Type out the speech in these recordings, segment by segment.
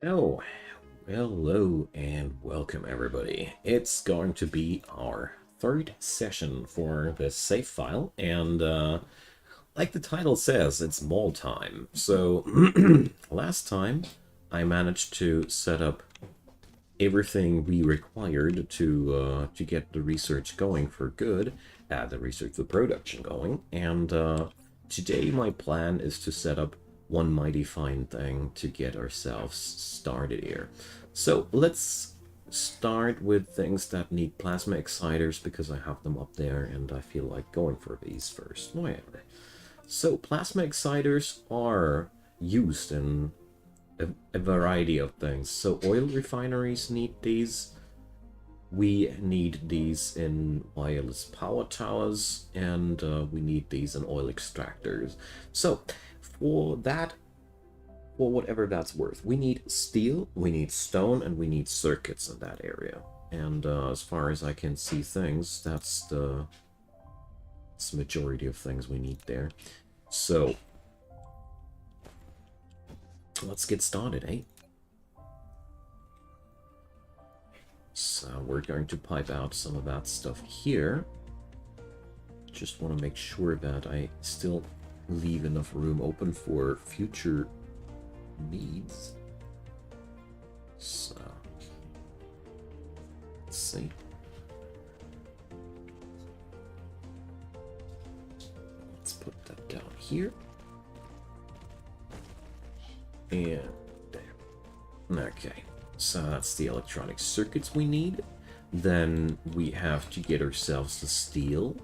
Oh, hello and welcome everybody. It's going to be our third session for this save file, and like the title says, it's mall time. So last time I managed to set up everything we required to get the research going for good, the research for production going, and today my plan is to set up one mighty fine thing to get ourselves started here. So let's start with things that need plasma exciters because I have them up there and I feel like going for these first. Whatever. So plasma exciters are used in a variety of things. So oil refineries need these. We need these in wireless power towers, and we need these in oil extractors. So for that, for whatever that's worth, we need steel, we need stone, and we need circuits in that area. And as far as I can see things, that's the majority of things we need there. So let's get started, eh? So we're going to pipe out some of that stuff here. Just want to make sure that I still leave enough room open for future needs. So let's see. Let's put that down here. And there. Okay. So that's the electronic circuits we need. Then we have to get ourselves the steel.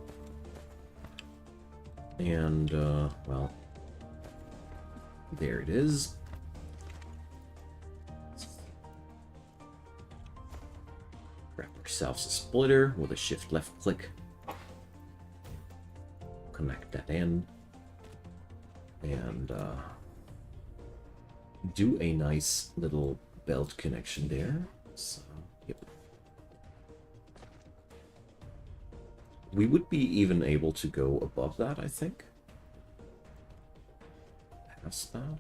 And, well, there it is. Grab ourselves a splitter with a shift left click. Connect that in. And, do a nice little belt connection there. So, yep. We would be even able to go above that, I think. Past that.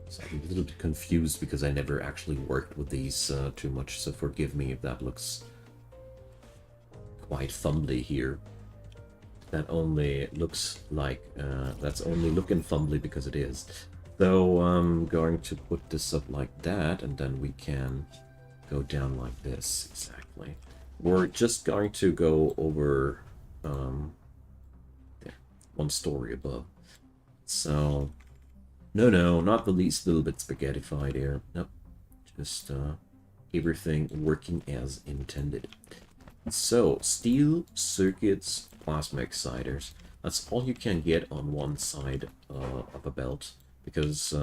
So I'm a little bit confused because I never actually worked with these too much, so forgive me if that looks quite fumbly here. That only looks like, that's only looking fumbly because it is. So I'm going to put this up like that, and then we can go down like this, exactly. We're just going to go over there, one story above. So, no, not the least little bit spaghettified here. Nope, just everything working as intended. So, steel, circuits, plasma exciters. That's all you can get on one side of a belt, because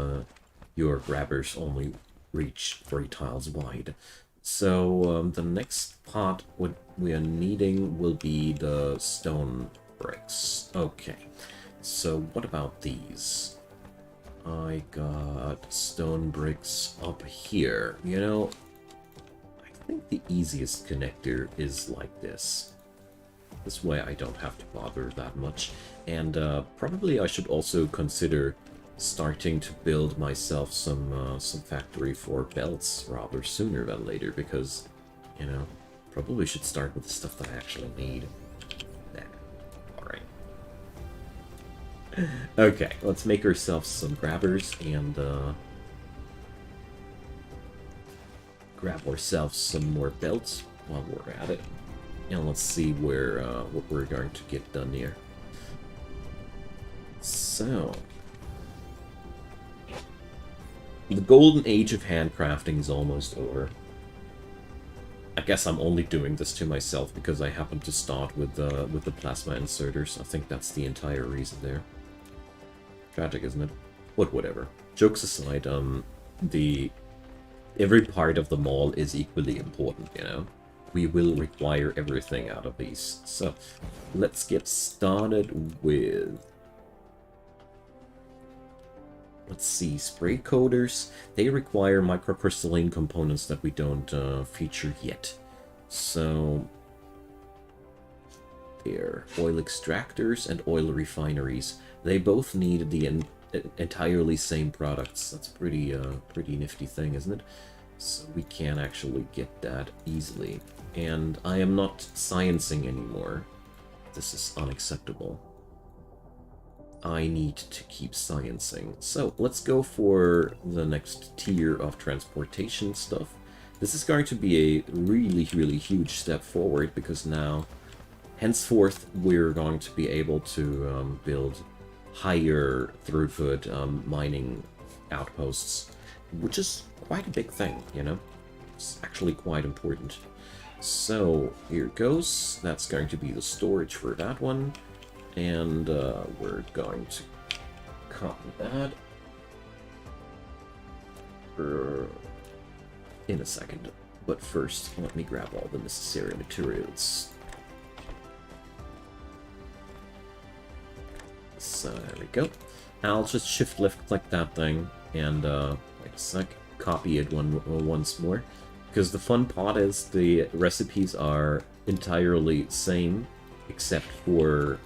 your grabbers only reach 3 tiles wide. So the next part what we are needing will be the stone bricks. Okay, so what about these? I got stone bricks up here. You know, I think the easiest connector is like this. This way I don't have to bother that much. And probably I should also consider starting to build myself some factory for belts rather sooner than later, because, you know, probably should start with the stuff that I actually need. Nah. Alright. Okay, let's make ourselves some grabbers and grab ourselves some more belts while we're at it. And let's see where what we're going to get done here. So, the golden age of handcrafting is almost over. I guess I'm only doing this to myself because I happen to start with the plasma inserters. I think that's the entire reason there. Tragic, isn't it? But whatever. Jokes aside, every part of the mall is equally important, you know? We will require everything out of these. So, let's get started with... Let's see, spray coaters. They require microcrystalline components that we don't feature yet. So, they're oil extractors and oil refineries. They both need the entirely same products. That's pretty nifty thing, isn't it? So we can actually get that easily. And I am not sciencing anymore. This is unacceptable. I need to keep sciencing. So let's go for the next tier of transportation stuff. This is going to be a really, really huge step forward because now, henceforth, we're going to be able to build higher throughput mining outposts, which is quite a big thing, you know? It's actually quite important. So here goes. That's going to be the storage for that one. And we're going to copy that in a second. But first, let me grab all the necessary materials. So there we go. I'll just shift left click that thing and wait a sec, copy it once more. Because the fun part is the recipes are entirely same except for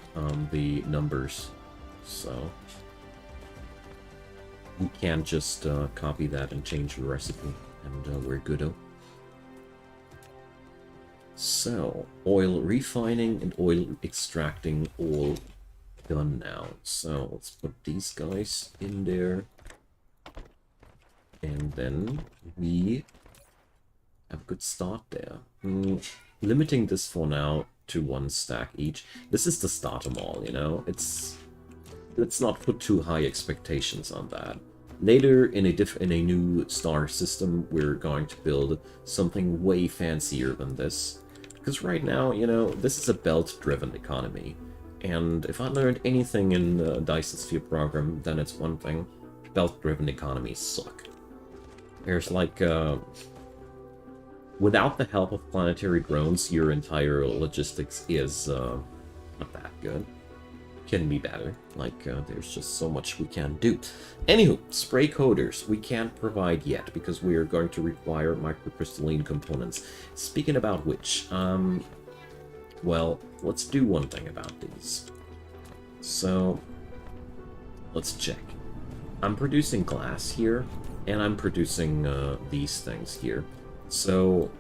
the numbers. So we can just copy that and change the recipe and we're good-o. So oil refining and oil extracting all done now. So let's put these guys in there. And then we have a good start there. Limiting this for now to 1 stack each. This is the starter mall, you know? Let's not put too high expectations on that. Later in a new star system, we're going to build something way fancier than this. Because right now, you know, this is a belt-driven economy. And if I learned anything in the Dyson Sphere program, then it's one thing. Belt-driven economies suck. There's like, without the help of planetary drones, your entire logistics is not that good. Can be better. Like, there's just so much we can do. Anywho, spray coaters we can't provide yet because we are going to require microcrystalline components. Speaking about which, well, let's do one thing about these. So, let's check. I'm producing glass here, and I'm producing these things here. So,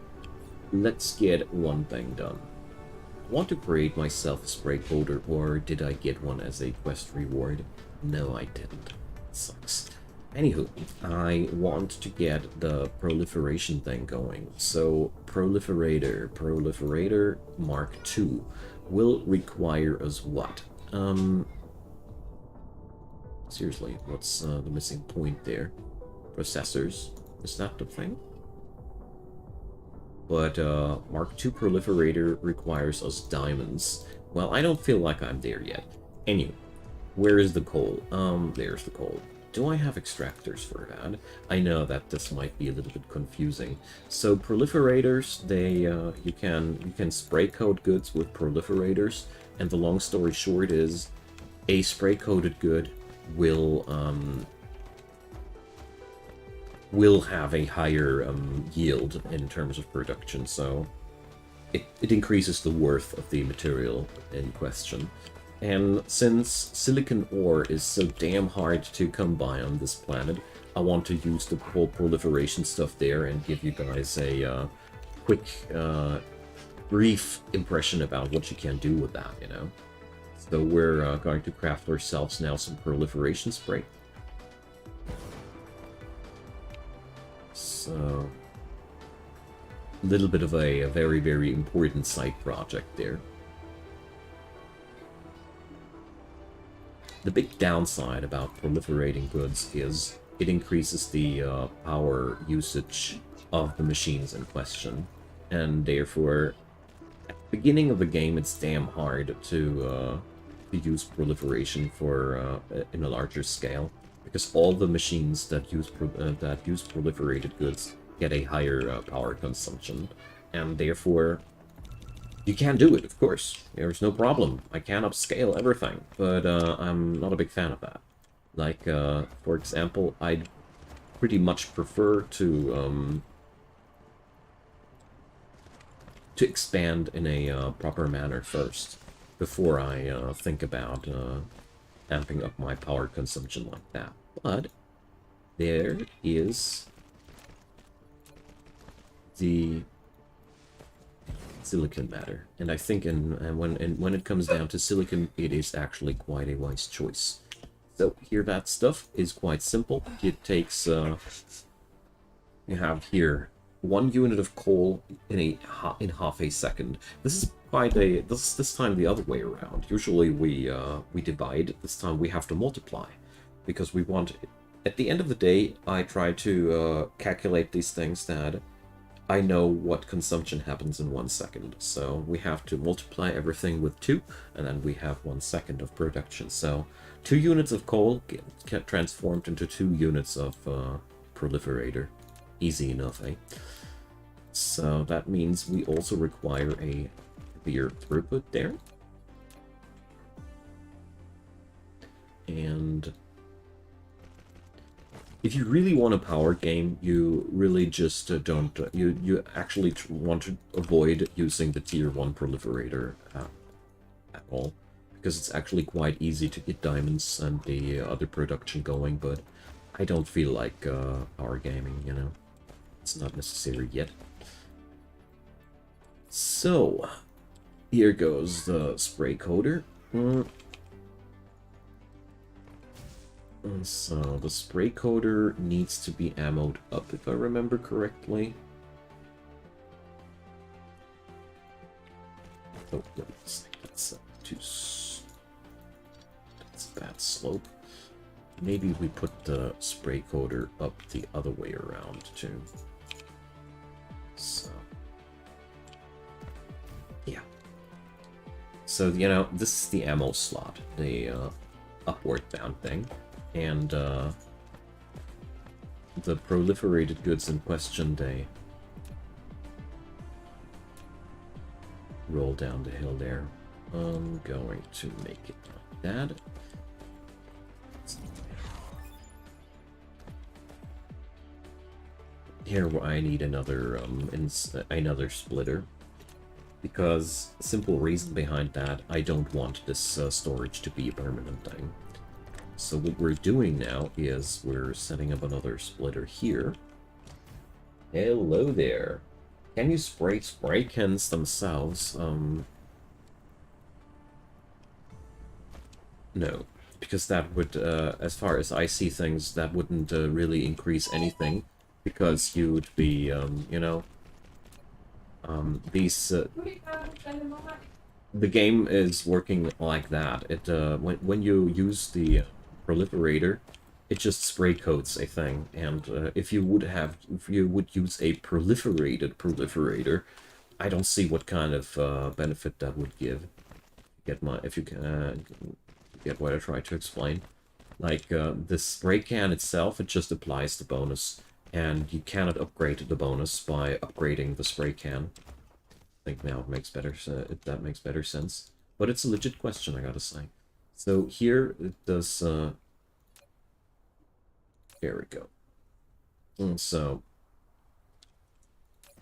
let's get one thing done. I want to create myself a spray coater, or did I get one as a quest reward? No, I didn't. It sucks. Anywho, I want to get the proliferation thing going. So, Proliferator Mark II will require us what? Seriously, what's the missing point there? Processors? Is that the thing? But Mark II Proliferator requires us diamonds. Well, I don't feel like I'm there yet. Anyway, where is the coal? There's the coal. Do I have extractors for that? I know that this might be a little bit confusing. So proliferators, they you can spray coat goods with proliferators, and the long story short is a spray coated good will have a higher yield in terms of production, so it increases the worth of the material in question. And since silicon ore is so damn hard to come by on this planet, I want to use the whole proliferation stuff there and give you guys a quick, brief impression about what you can do with that, you know? So we're going to craft ourselves now some proliferation spray. So, a little bit of a very, very important side project there. The big downside about proliferating goods is it increases the power usage of the machines in question, and therefore, at the beginning of the game, it's damn hard to use proliferation for in a larger scale. Because all the machines that use proliferated goods get a higher power consumption, and therefore you can do it. Of course, there's no problem. I can upscale everything, but I'm not a big fan of that. Like, for example, I'd pretty much prefer to expand in a proper manner first, before I think about amping up my power consumption like that. But there is the silicon matter, and I think when it comes down to silicon, it is actually quite a wise choice. So here, that stuff is quite simple. It takes you have here 1 unit of coal in half a second. This is quite a this time the other way around. Usually we divide. This time we have to multiply, because we want. At the end of the day, I try to calculate these things that I know what consumption happens in 1 second. So we have to multiply everything with 2, and then we have 1 second of production. So 2 units of coal get transformed into 2 units of Proliferator. Easy enough, eh? So that means we also require a heavier throughput there. And if you really want a power game, you really just don't... you actually want to avoid using the tier 1 Proliferator at all. Because it's actually quite easy to get diamonds and the other production going, but I don't feel like power gaming, you know. It's not necessary yet. So, here goes the spray coater. So, the spray coater needs to be ammoed up, if I remember correctly. Oh, no, that's a bad slope. Maybe we put the spray coater up the other way around, too. So, yeah. So, you know, this is the ammo slot, the upward bound thing. And the proliferated goods in question, they roll down the hill there. I'm going to make it like that. Here I need another another splitter, because simple reason behind that, I don't want this storage to be a permanent thing. So what we're doing now is we're setting up another splitter here. Hello there. Can you spray cans themselves? No, because that would, as far as I see things, that wouldn't really increase anything. Because you'd be, you know, these, the game is working like that. It, when you use the proliferator, it just spray coats a thing. And if you would use a proliferated proliferator, I don't see what kind of benefit that would give. If you can get what I try to explain. Like the spray can itself, it just applies the bonus. And you cannot upgrade the bonus by upgrading the spray can. I think now it makes that makes better sense. But it's a legit question, I gotta say. So here it does. There we go. And so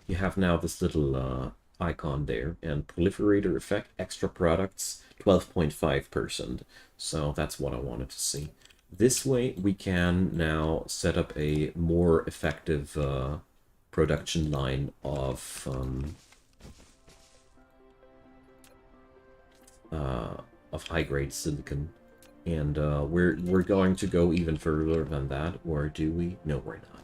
you have now this little icon there, and proliferator effect, extra products, 12.5%. So that's what I wanted to see. This way, we can now set up a more effective production line of high-grade silicon, and we're going to go even further than that, or do we? No, we're not.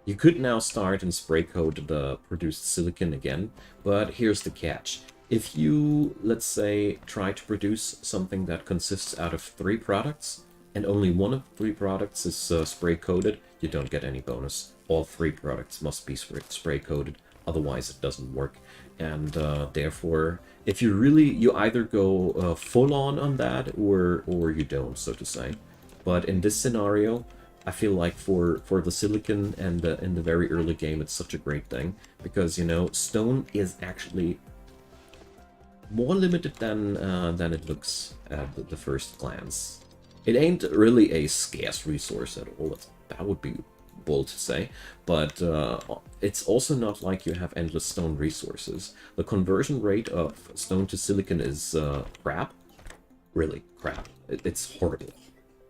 You could now start and spray coat the produced silicon again, but here's the catch. If you, let's say, try to produce something that consists out of 3 products, and only one of 3 products is spray coated, you don't get any bonus. All 3 products must be spray coated, otherwise it doesn't work. And therefore, if you either go full on that, or you don't, so to say. But in this scenario, I feel like for the silicon and in the very early game, it's such a great thing, because, you know, stone is actually more limited than it looks at the first glance. It ain't really a scarce resource at all. That would be bold to say. But it's also not like you have endless stone resources. The conversion rate of stone to silicon is crap. Really crap. it's horrible.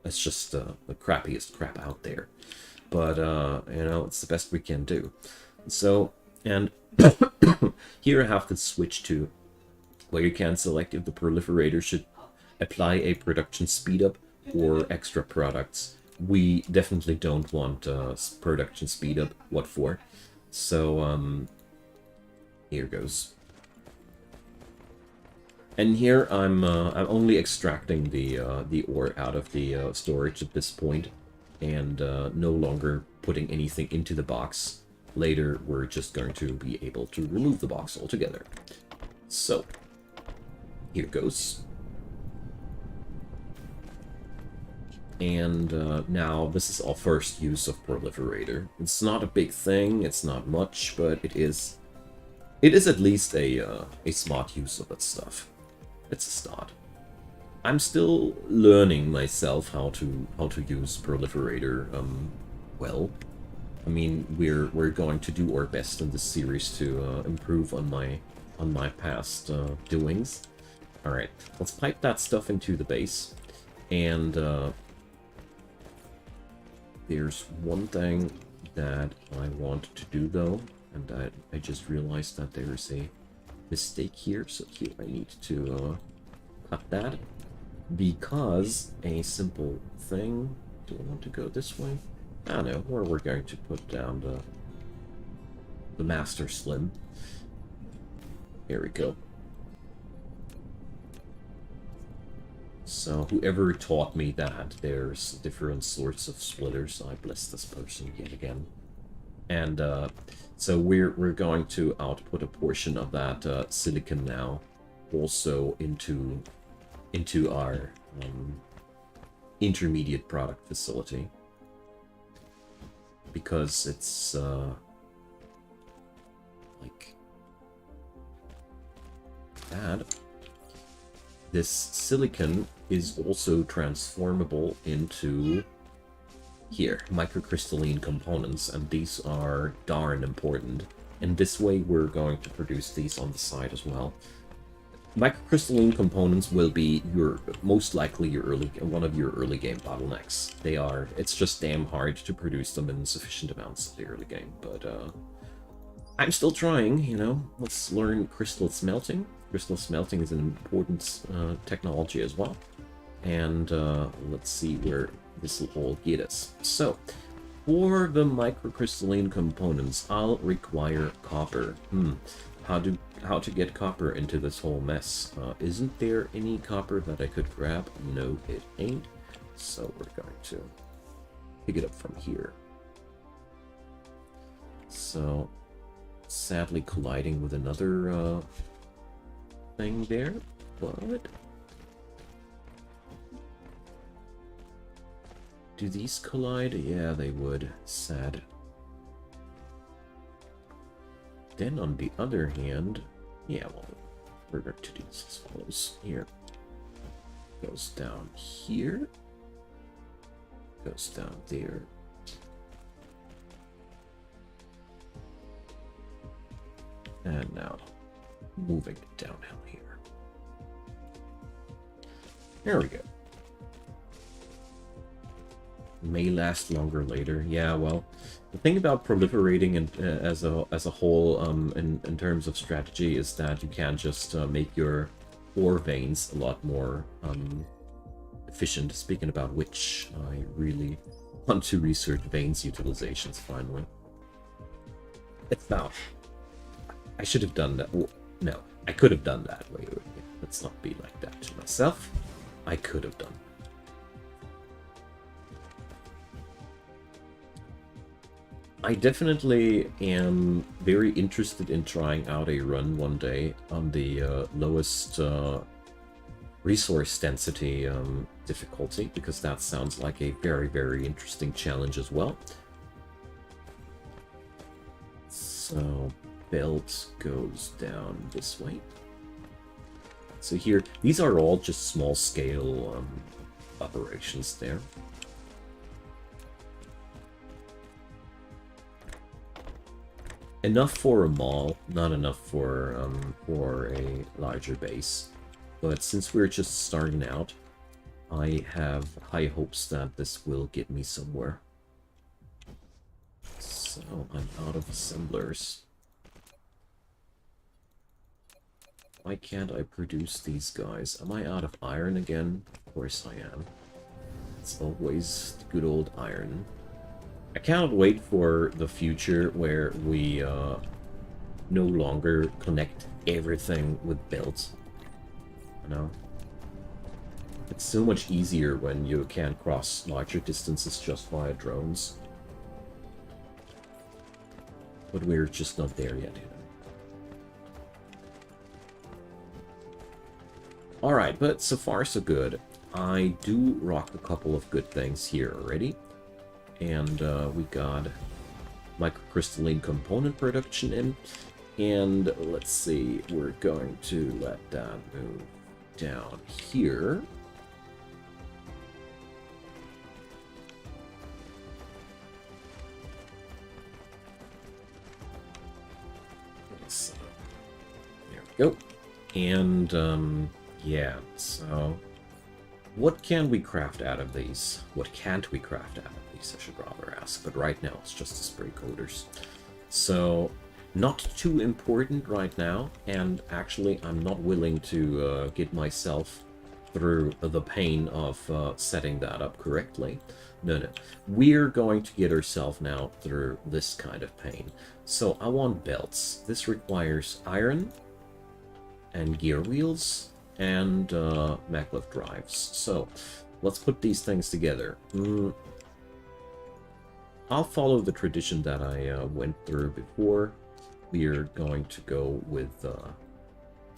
It's just the crappiest crap out there. But, you know, it's the best we can do. So, and here I have to switch to where you can select if the proliferator should apply a production speed up or extra products. We definitely don't want production speed up. What for? So, here goes. And here I'm only extracting the ore out of the storage at this point, and no longer putting anything into the box. Later, we're just going to be able to remove the box altogether. So, here goes. And now this is our first use of Proliferator. It's not a big thing, it's not much, but it is at least a smart use of that stuff. It's a start. I'm still learning myself how to use Proliferator well. I mean, we're going to do our best in this series to improve on my past doings. All right, let's pipe that stuff into the base, and there's one thing that I want to do though, and I just realized that there is a mistake here, so here I need to cut that, because a simple thing. Do I want to go this way? I don't know, where we're going to put down the Master Slim. Here we go. So whoever taught me that there's different sorts of splitters, I bless this person yet again. And so we're going to output a portion of that silicon now, also into our intermediate product facility, because it's like that. This silicon is also transformable into here, microcrystalline components, and these are darn important. And this way we're going to produce these on the side as well. Microcrystalline components will be most likely one of your early game bottlenecks. It's just damn hard to produce them in sufficient amounts in the early game, but I'm still trying, you know. Let's learn crystal smelting. Crystal smelting is an important technology as well. And let's see where this will all get us. So, for the microcrystalline components, I'll require copper. How to get copper into this whole mess? Isn't there any copper that I could grab? No, it ain't. So we're going to pick it up from here. So, sadly colliding with another thing there, but do these collide? Yeah, they would. Sad. Then on the other hand, yeah, well, we're going to do this as follows. Here. Goes down here. Goes down there. And now, moving it downhill here. There we go. May last longer later. Yeah, well, the thing about proliferating as a whole, in terms of strategy, is that you can just make your ore veins a lot more efficient. Speaking about which, I really want to research veins utilizations finally. It's now. I should have done that. No, I could have done that. Wait. Let's not be like that to myself. I could have done. I definitely am very interested in trying out a run one day on the lowest resource density difficulty, because that sounds like a very, very interesting challenge as well. So, belt goes down this way. So here, these are all just small scale operations there. Enough for a mall, not enough for a larger base. But since we're just starting out, I have high hopes that this will get me somewhere. So, I'm out of assemblers. Why can't I produce these guys? Am I out of iron again? Of course I am. It's always the good old iron. I cannot wait for the future where we no longer connect everything with belts. You know? It's so much easier when you can cross larger distances just via drones. But we're just not there yet. Alright, but so far so good. I do rock a couple of good things here already. And we got microcrystalline component production in. And let's see, we're going to let that move down here. So, there we go. And yeah, so what can we craft out of these? What can't we craft out of these, I should rather ask. But right now, it's just the spray coaters. So, not too important right now. And actually, I'm not willing to get myself through the pain of setting that up correctly. No. We're going to get ourselves now through this kind of pain. So, I want belts. This requires iron and gear wheels and maglev drives. So let's put these things together. I'll follow the tradition that I went through before. We're going to go with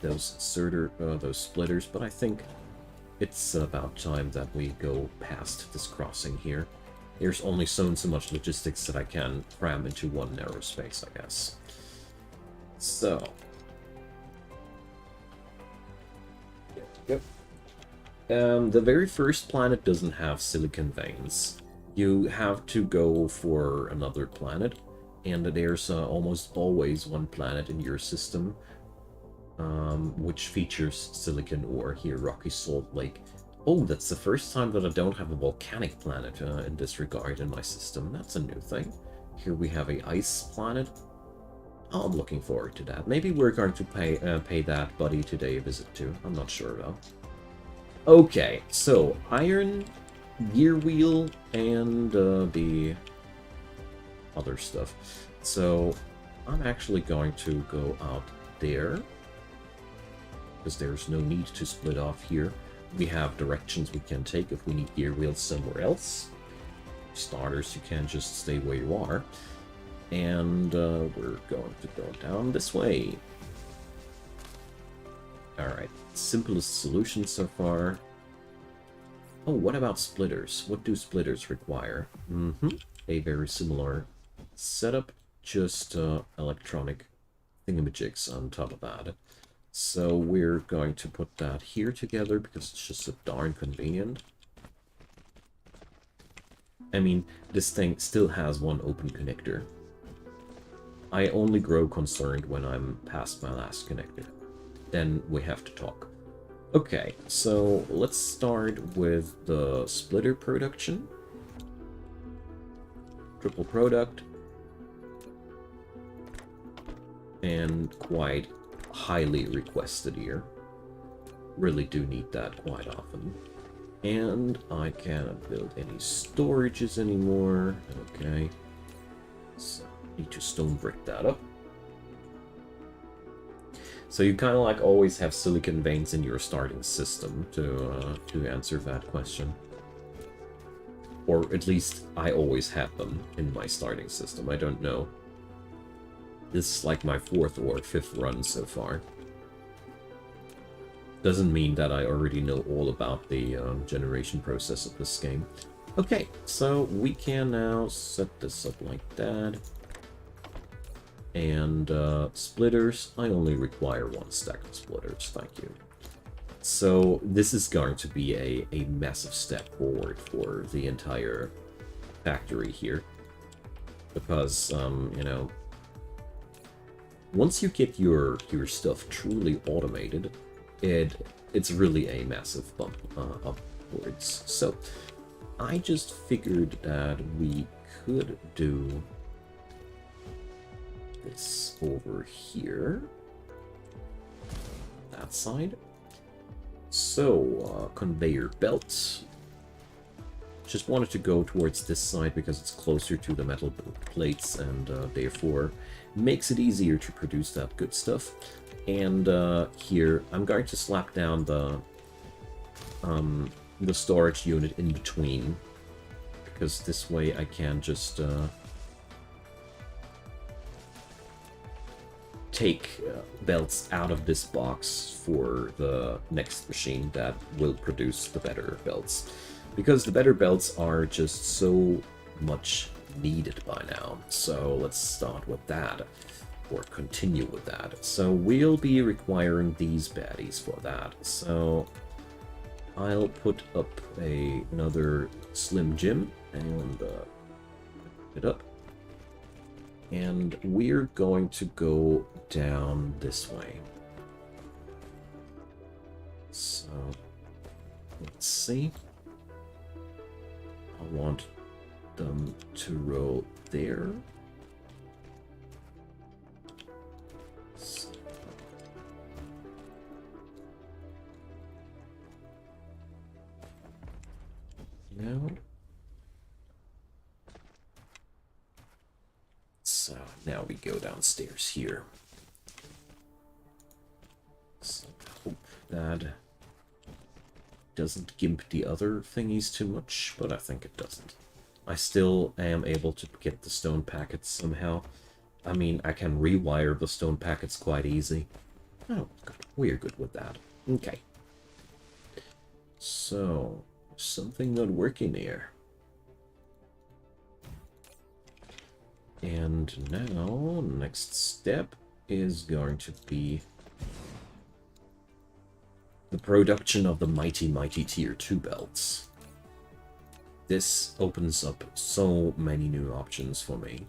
those splitters, but I think it's about time that we go past this crossing here. There's only so much logistics that I can cram into one narrow space, I guess. So yep. The very first planet doesn't have silicon veins. You have to go for another planet, and there's almost always one planet in your system which features silicon ore here, Rocky Salt Lake. Oh, that's the first time that I don't have a volcanic planet in this regard in my system. That's a new thing. Here we have a ice planet. Oh, I'm looking forward to that. Maybe we're going to pay that buddy today a visit too. I'm not sure though. Okay, so iron, gear wheel, and the other stuff. So I'm actually going to go out there because there's no need to split off here. We have directions we can take if we need gear wheels somewhere else. Starters, you can't just stay where you are. And we're going to go down this way. Alright, simplest solution so far. Oh, what about splitters? What do splitters require? A very similar setup, just electronic thingamajigs on top of that. So we're going to put that here together because it's just so darn convenient. I mean, this thing still has one open connector. I only grow concerned when I'm past my last connector. Then we have to talk. Okay, so let's start with the splitter production. Triple product. And quite highly requested here. Really do need that quite often. And I cannot build any storages anymore. Okay. So need to stone brick that up. So you kind of like always have silicon veins in your starting system to answer that question. Or at least I always had them in my starting system. I don't know. This is like my 4th or 5th run so far. Doesn't mean that I already know all about the generation process of this game. Okay, so we can now set this up like that. And splitters, I only require 1 stack of splitters, thank you. So this is going to be a massive step forward for the entire factory here. Because, you know, once you get your stuff truly automated, it's really a massive bump up upwards. So I just figured that we could do this over here, that side. So conveyor belts. Just wanted to go towards this side because it's closer to the metal plates and therefore makes it easier to produce that good stuff. And here I'm going to slap down the storage unit in between, because this way I can just take belts out of this box for the next machine that will produce the better belts. Because the better belts are just so much needed by now. So let's start with that, or continue with that. So we'll be requiring these baddies for that. So I'll put up another Slim Jim and it up. And we're going to go down this way. So let's see. I want them to roll there. So. Now. So now we go downstairs here. So I hope that doesn't gimp the other thingies too much, but I think it doesn't. I still am able to get the stone packets somehow. I mean, I can rewire the stone packets quite easy. Oh, good. We're good with that. Okay. So, something not working here. And now, next step is going to be the production of the mighty tier 2 belts. This opens up so many new options for me.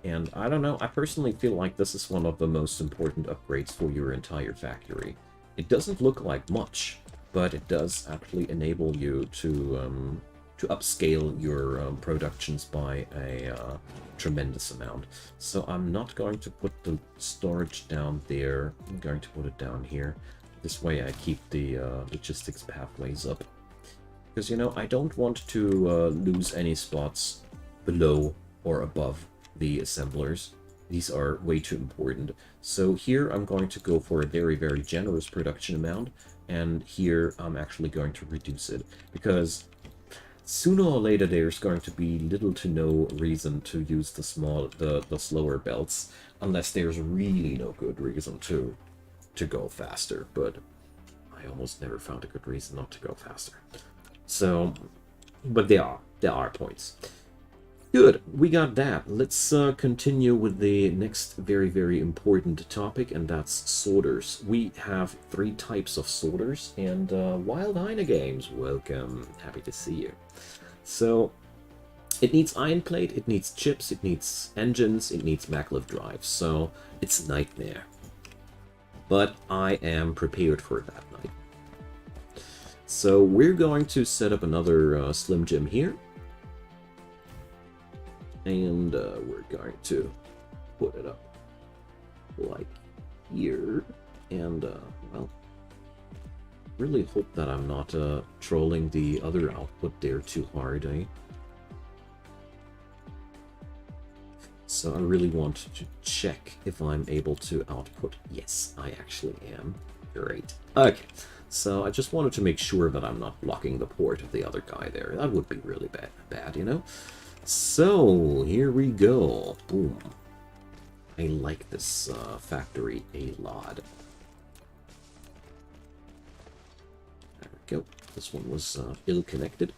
And I don't know, I personally feel like this is one of the most important upgrades for your entire factory. It doesn't look like much, but it does actually enable you to upscale your productions by a tremendous amount. So I'm not going to put the storage down there, I'm going to put it down here. This way I keep the logistics pathways up. Because, you know, I don't want to lose any spots below or above the assemblers. These are way too important. So here I'm going to go for a very, very generous production amount. And here I'm actually going to reduce it. Because sooner or later there's going to be little to no reason to use the slower belts. Unless there's really no good reason to go faster, but I almost never found a good reason not to go faster. So, but there are points. Good, we got that. Let's continue with the next very, very important topic, and that's sorters. We have 3 types of sorters, and Wild Hyena Games, welcome, happy to see you. So, it needs iron plate, it needs chips, it needs engines, it needs maglev drives, so it's a nightmare. But I am prepared for that night. So we're going to set up another Slim Jim here. And we're going to put it up like here. And, well, really hope that I'm not trolling the other output there too hard, eh? So I really want to check if I'm able to output. Yes, I actually am. Great. Okay, so I just wanted to make sure that I'm not blocking the port of the other guy there. That would be really bad, you know? So, here we go. Boom. I like this factory a lot. There we go. This one was ill-connected.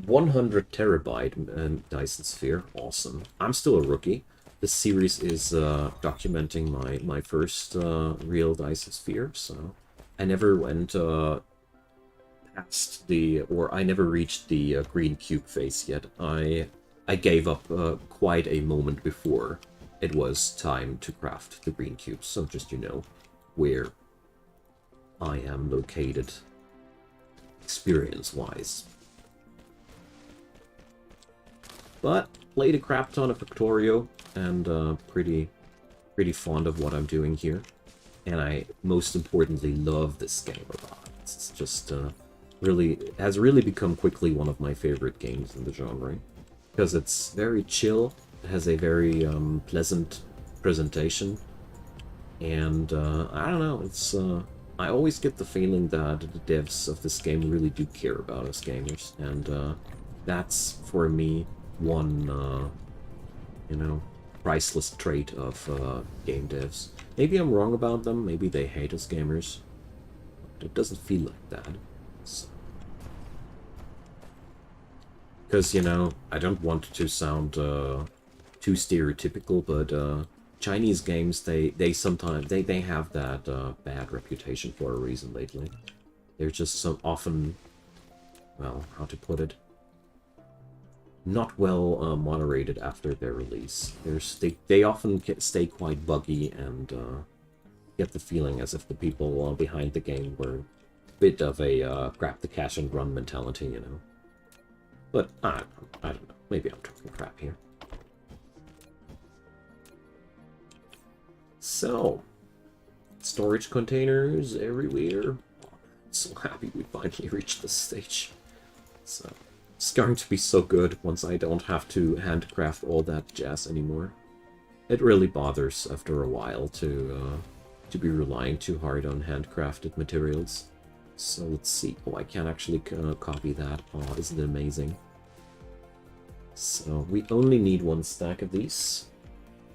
100 terabyte Dyson sphere, awesome. I'm still a rookie. This series is documenting my first real Dyson sphere, so I never went past I never reached the green cube phase yet. I gave up quite a moment before it was time to craft the green cube, so just you know where I am located experience-wise. But played a crap ton of Factorio, and pretty fond of what I'm doing here. And I, most importantly, love this game a lot. It's just has really become quickly one of my favorite games in the genre. Because it's very chill, it has a very pleasant presentation, and I don't know, it's I always get the feeling that the devs of this game really do care about us gamers, and that's, for me, one, you know, priceless trait of game devs. Maybe I'm wrong about them, maybe they hate us gamers, but it doesn't feel like that. Because, you know, I don't want to sound too stereotypical, but Chinese games, they sometimes, they have that bad reputation for a reason lately. They're just so often, well, how to put it, not well moderated after their release. They often stay quite buggy and get the feeling as if the people behind the game were a bit of a grab the cash and run mentality, you know. But I don't know. Maybe I'm talking crap here. So, storage containers everywhere. Oh, I'm so happy we finally reached this stage. So, it's going to be so good once I don't have to handcraft all that jazz anymore. It really bothers after a while to be relying too hard on handcrafted materials. So let's see. Oh, I can actually copy that. Oh, isn't it amazing? So we only need one stack of these,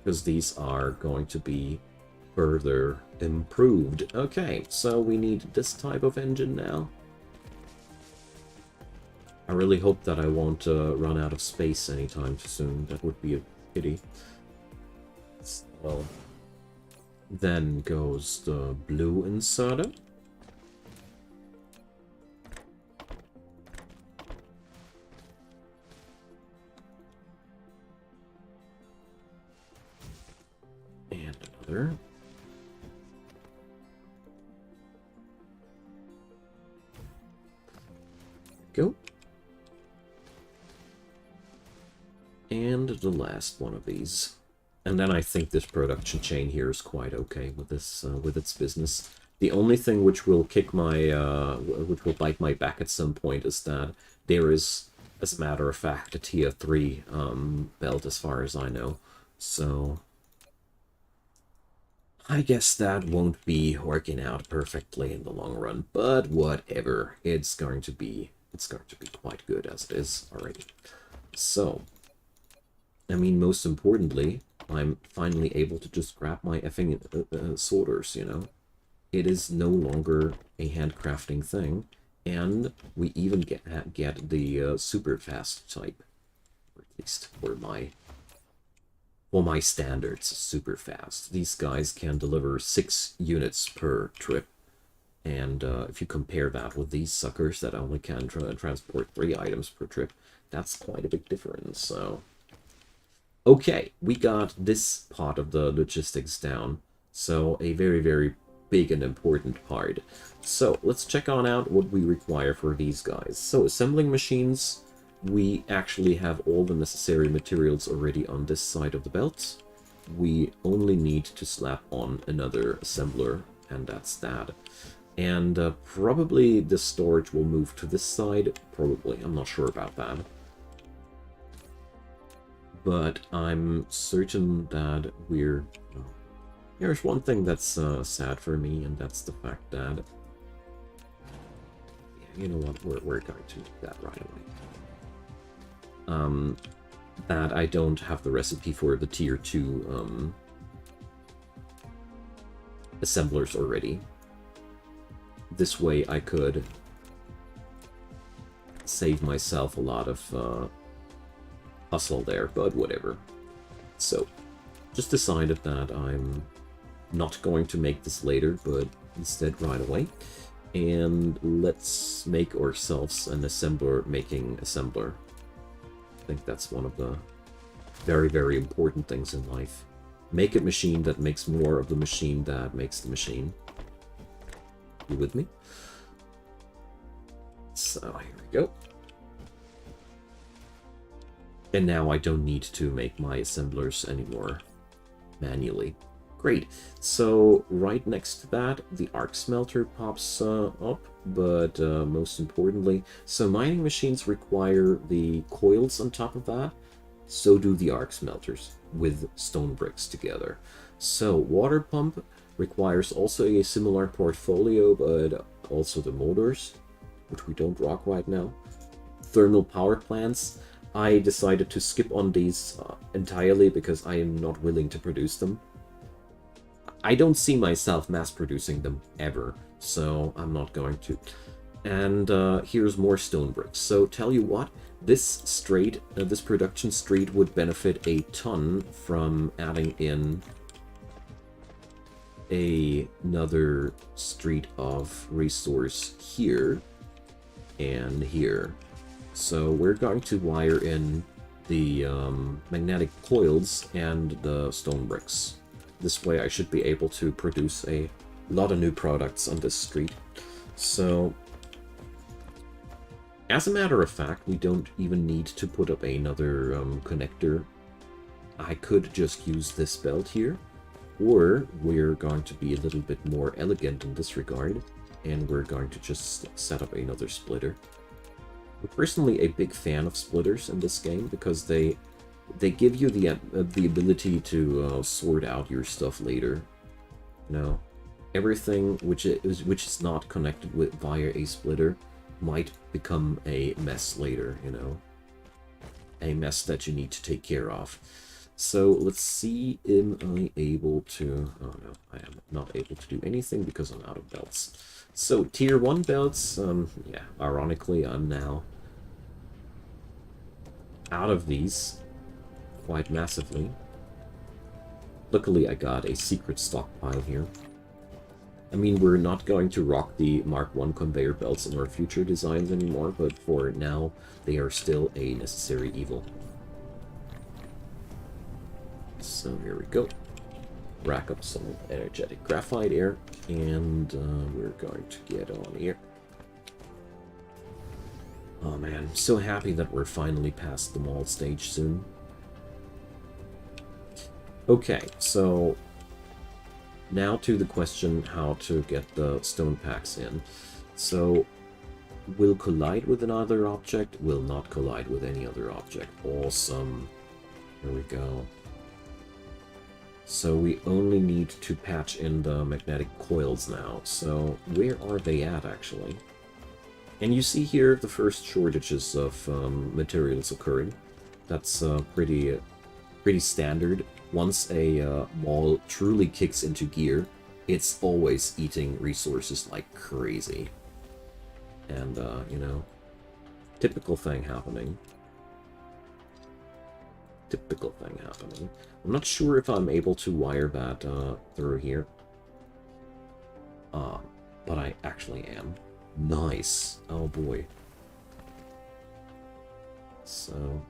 because these are going to be further improved. Okay, so we need this type of engine now. I really hope that I won't run out of space anytime soon. That would be a pity. So then goes the blue inserter. And another. Go. And the last one of these. And then I think this production chain here is quite okay with this, with its business. The only thing which will kick my, which will bite my back at some point is that there is, as a matter of fact, a tier 3 belt as far as I know. So I guess that won't be working out perfectly in the long run, but whatever. It's going to be quite good as it is already. So, I mean, most importantly, I'm finally able to just grab my effing sorters, you know. It is no longer a handcrafting thing, and we even get the super fast type, or at least for my standards, super fast. These guys can deliver 6 units per trip, and if you compare that with these suckers that only can transport 3 items per trip, that's quite a big difference. So, okay, we got this part of the logistics down. So a very, very big and important part. So let's check on out what we require for these guys. So assembling machines, we actually have all the necessary materials already on this side of the belt. We only need to slap on another assembler, and that's that. And probably the storage will move to this side. Probably, I'm not sure about that. But I'm certain that we're... Oh, there's one thing that's sad for me, and that's the fact that... Yeah, you know what, we're going to do that right away. That I don't have the recipe for the tier 2 assemblers already. This way I could save myself a lot of hustle there, but whatever. So, just decided that I'm not going to make this later, but instead right away. And let's make ourselves an assembler making assembler. I think that's one of the very, very important things in life. Make a machine that makes more of the machine that makes the machine. You with me? So here we go. And now I don't need to make my assemblers anymore manually. Great. So right next to that, the arc smelter pops up, but most importantly, so mining machines require the coils on top of that. So do the arc smelters with stone bricks together. So water pump requires also a similar portfolio, but also the motors, which we don't rock right now. Thermal power plants. I decided to skip on these entirely because I am not willing to produce them. I don't see myself mass producing them ever, so I'm not going to. And here's more stone bricks. So tell you what, this production street would benefit a ton from adding in another street of resource here and here. So we're going to wire in the magnetic coils and the stone bricks. This way I should be able to produce a lot of new products on this street. So, as a matter of fact, we don't even need to put up another connector. I could just use this belt here, or we're going to be a little bit more elegant in this regard, and we're going to just set up another splitter. I'm personally a big fan of splitters in this game because they give you the ability to sort out your stuff later. You know, everything which is not connected with via a splitter might become a mess later. You know, a mess that you need to take care of. So let's see, am I able to... Oh no, I am not able to do anything because I'm out of belts. So tier 1 belts, yeah, ironically I'm now out of these quite massively. Luckily I got a secret stockpile here. I mean, we're not going to rock the Mark I conveyor belts in our future designs anymore, but for now they are still a necessary evil. So here we go. Rack up some energetic graphite here, and we're going to get on here. Oh man, I'm so happy that we're finally past the mall stage soon. Okay, so now to the question how to get the stone packs in. So, will collide with another object, will not collide with any other object. Awesome. Here we go. So we only need to patch in the magnetic coils now. So where are they at, actually? And you see here the first shortages of materials occurring. That's pretty standard. Once a mall truly kicks into gear, it's always eating resources like crazy. And, you know, typical thing happening. Typical thing happening. I'm not sure if I'm able to wire that through here. But I actually am. Nice. Oh boy. So...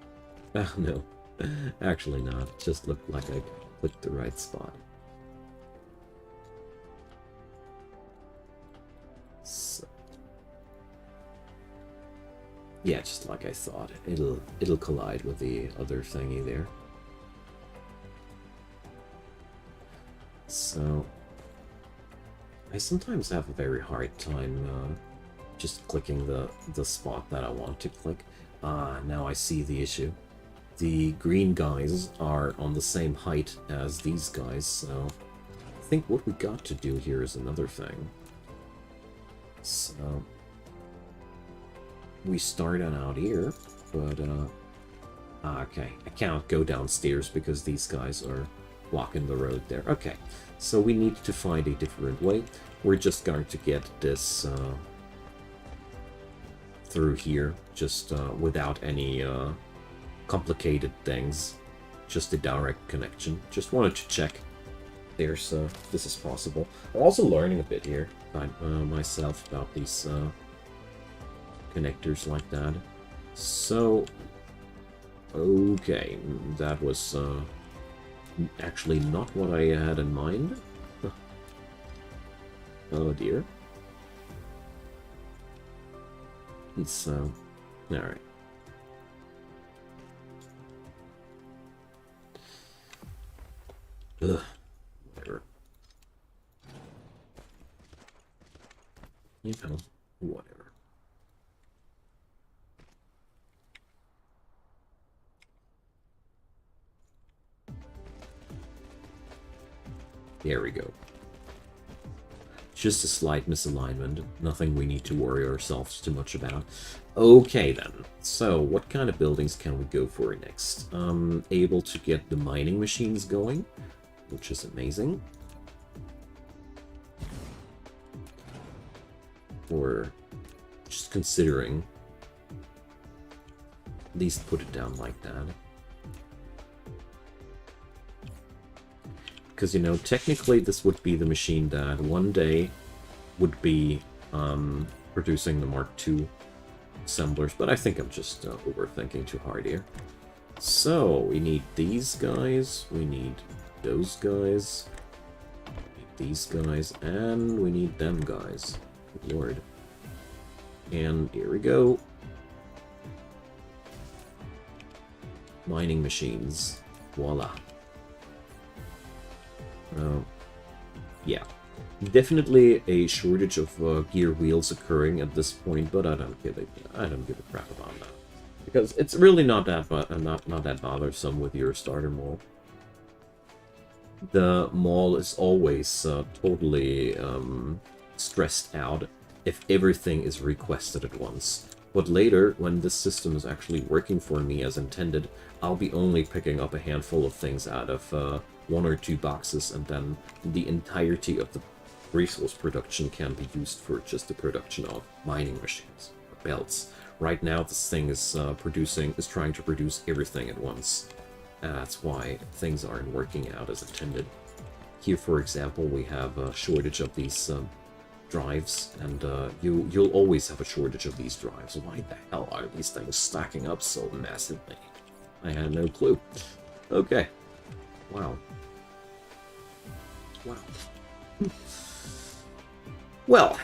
Oh no. Actually not. It just looked like I clicked the right spot. So... Yeah, just like I thought. It'll collide with the other thingy there. So... I sometimes have a very hard time just clicking the spot that I want to click. Now I see the issue. The green guys are on the same height as these guys, so I think what we got to do here is another thing. So we start on out here, but okay, I can't go downstairs because these guys are blocking the road there. Okay, so we need to find a different way. We're just going to get this through here, just without any complicated things. Just a direct connection. Just wanted to check there's this is possible. I'm also learning a bit here by myself about these connectors like that. So, okay, that was actually not what I had in mind. Oh dear. So, alright. Ugh, whatever. You know, whatever. There we go. Just a slight misalignment. Nothing we need to worry ourselves too much about. Okay then. So, what kind of buildings can we go for next? Able to get the mining machines going, which is amazing. Or just considering, at least put it down like that. Because, you know, technically this would be the machine that one day would be producing the Mark II assemblers, but I think I'm just overthinking too hard here. So, we need these guys, we need those guys, we need these guys, and we need them guys. Good lord. And here we go. Mining machines. Voila. Yeah, definitely a shortage of gear wheels occurring at this point, but I don't give a crap about that because it's really not that not that bothersome with your starter mall. The mall is always totally stressed out if everything is requested at once. But later, when this system is actually working for me as intended, I'll be only picking up a handful of things out of 1 or 2 boxes, and then the entirety of the resource production can be used for just the production of mining machines, or belts. Right now, this thing is trying to produce everything at once. That's why things aren't working out as intended. Here, for example, we have a shortage of these drives, and you'll always have a shortage of these drives. Why the hell are these things stacking up so massively? I had no clue. Okay. Wow. Wow. Well,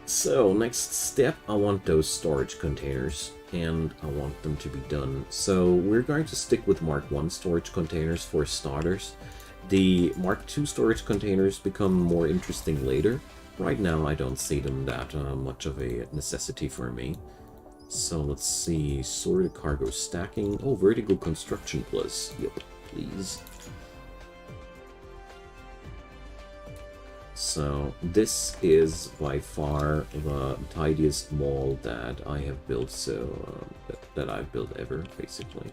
so next step, I want those storage containers, and I want them to be done. So we're going to stick with Mark I storage containers for starters. The Mark II storage containers become more interesting later. Right now, I don't see them that much of a necessity for me. So let's see, sorted cargo stacking. Oh, vertical construction plus. Yep, please. So this is by far the tidiest mall that I have built, that I've built ever, basically.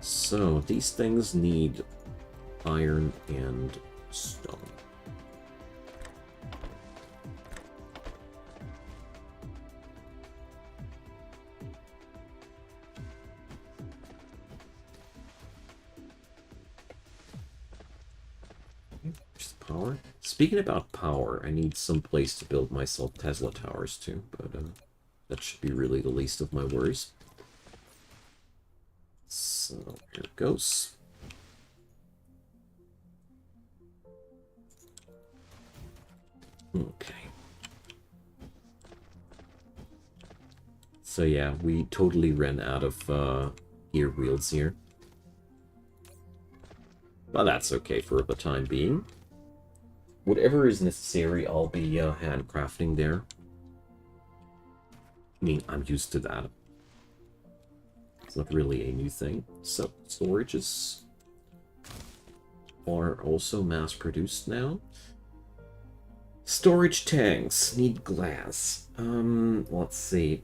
So these things need iron and stone. Just power. Speaking about power, I need some place to build myself Tesla towers too, but that should be really the least of my worries. So here it goes. Okay. So yeah, we totally ran out of gear wheels here. But that's okay for the time being. Whatever is necessary, I'll be handcrafting there. I mean, I'm used to that. It's not really a new thing. So, storages are also mass-produced now. Storage tanks need glass. Let's see.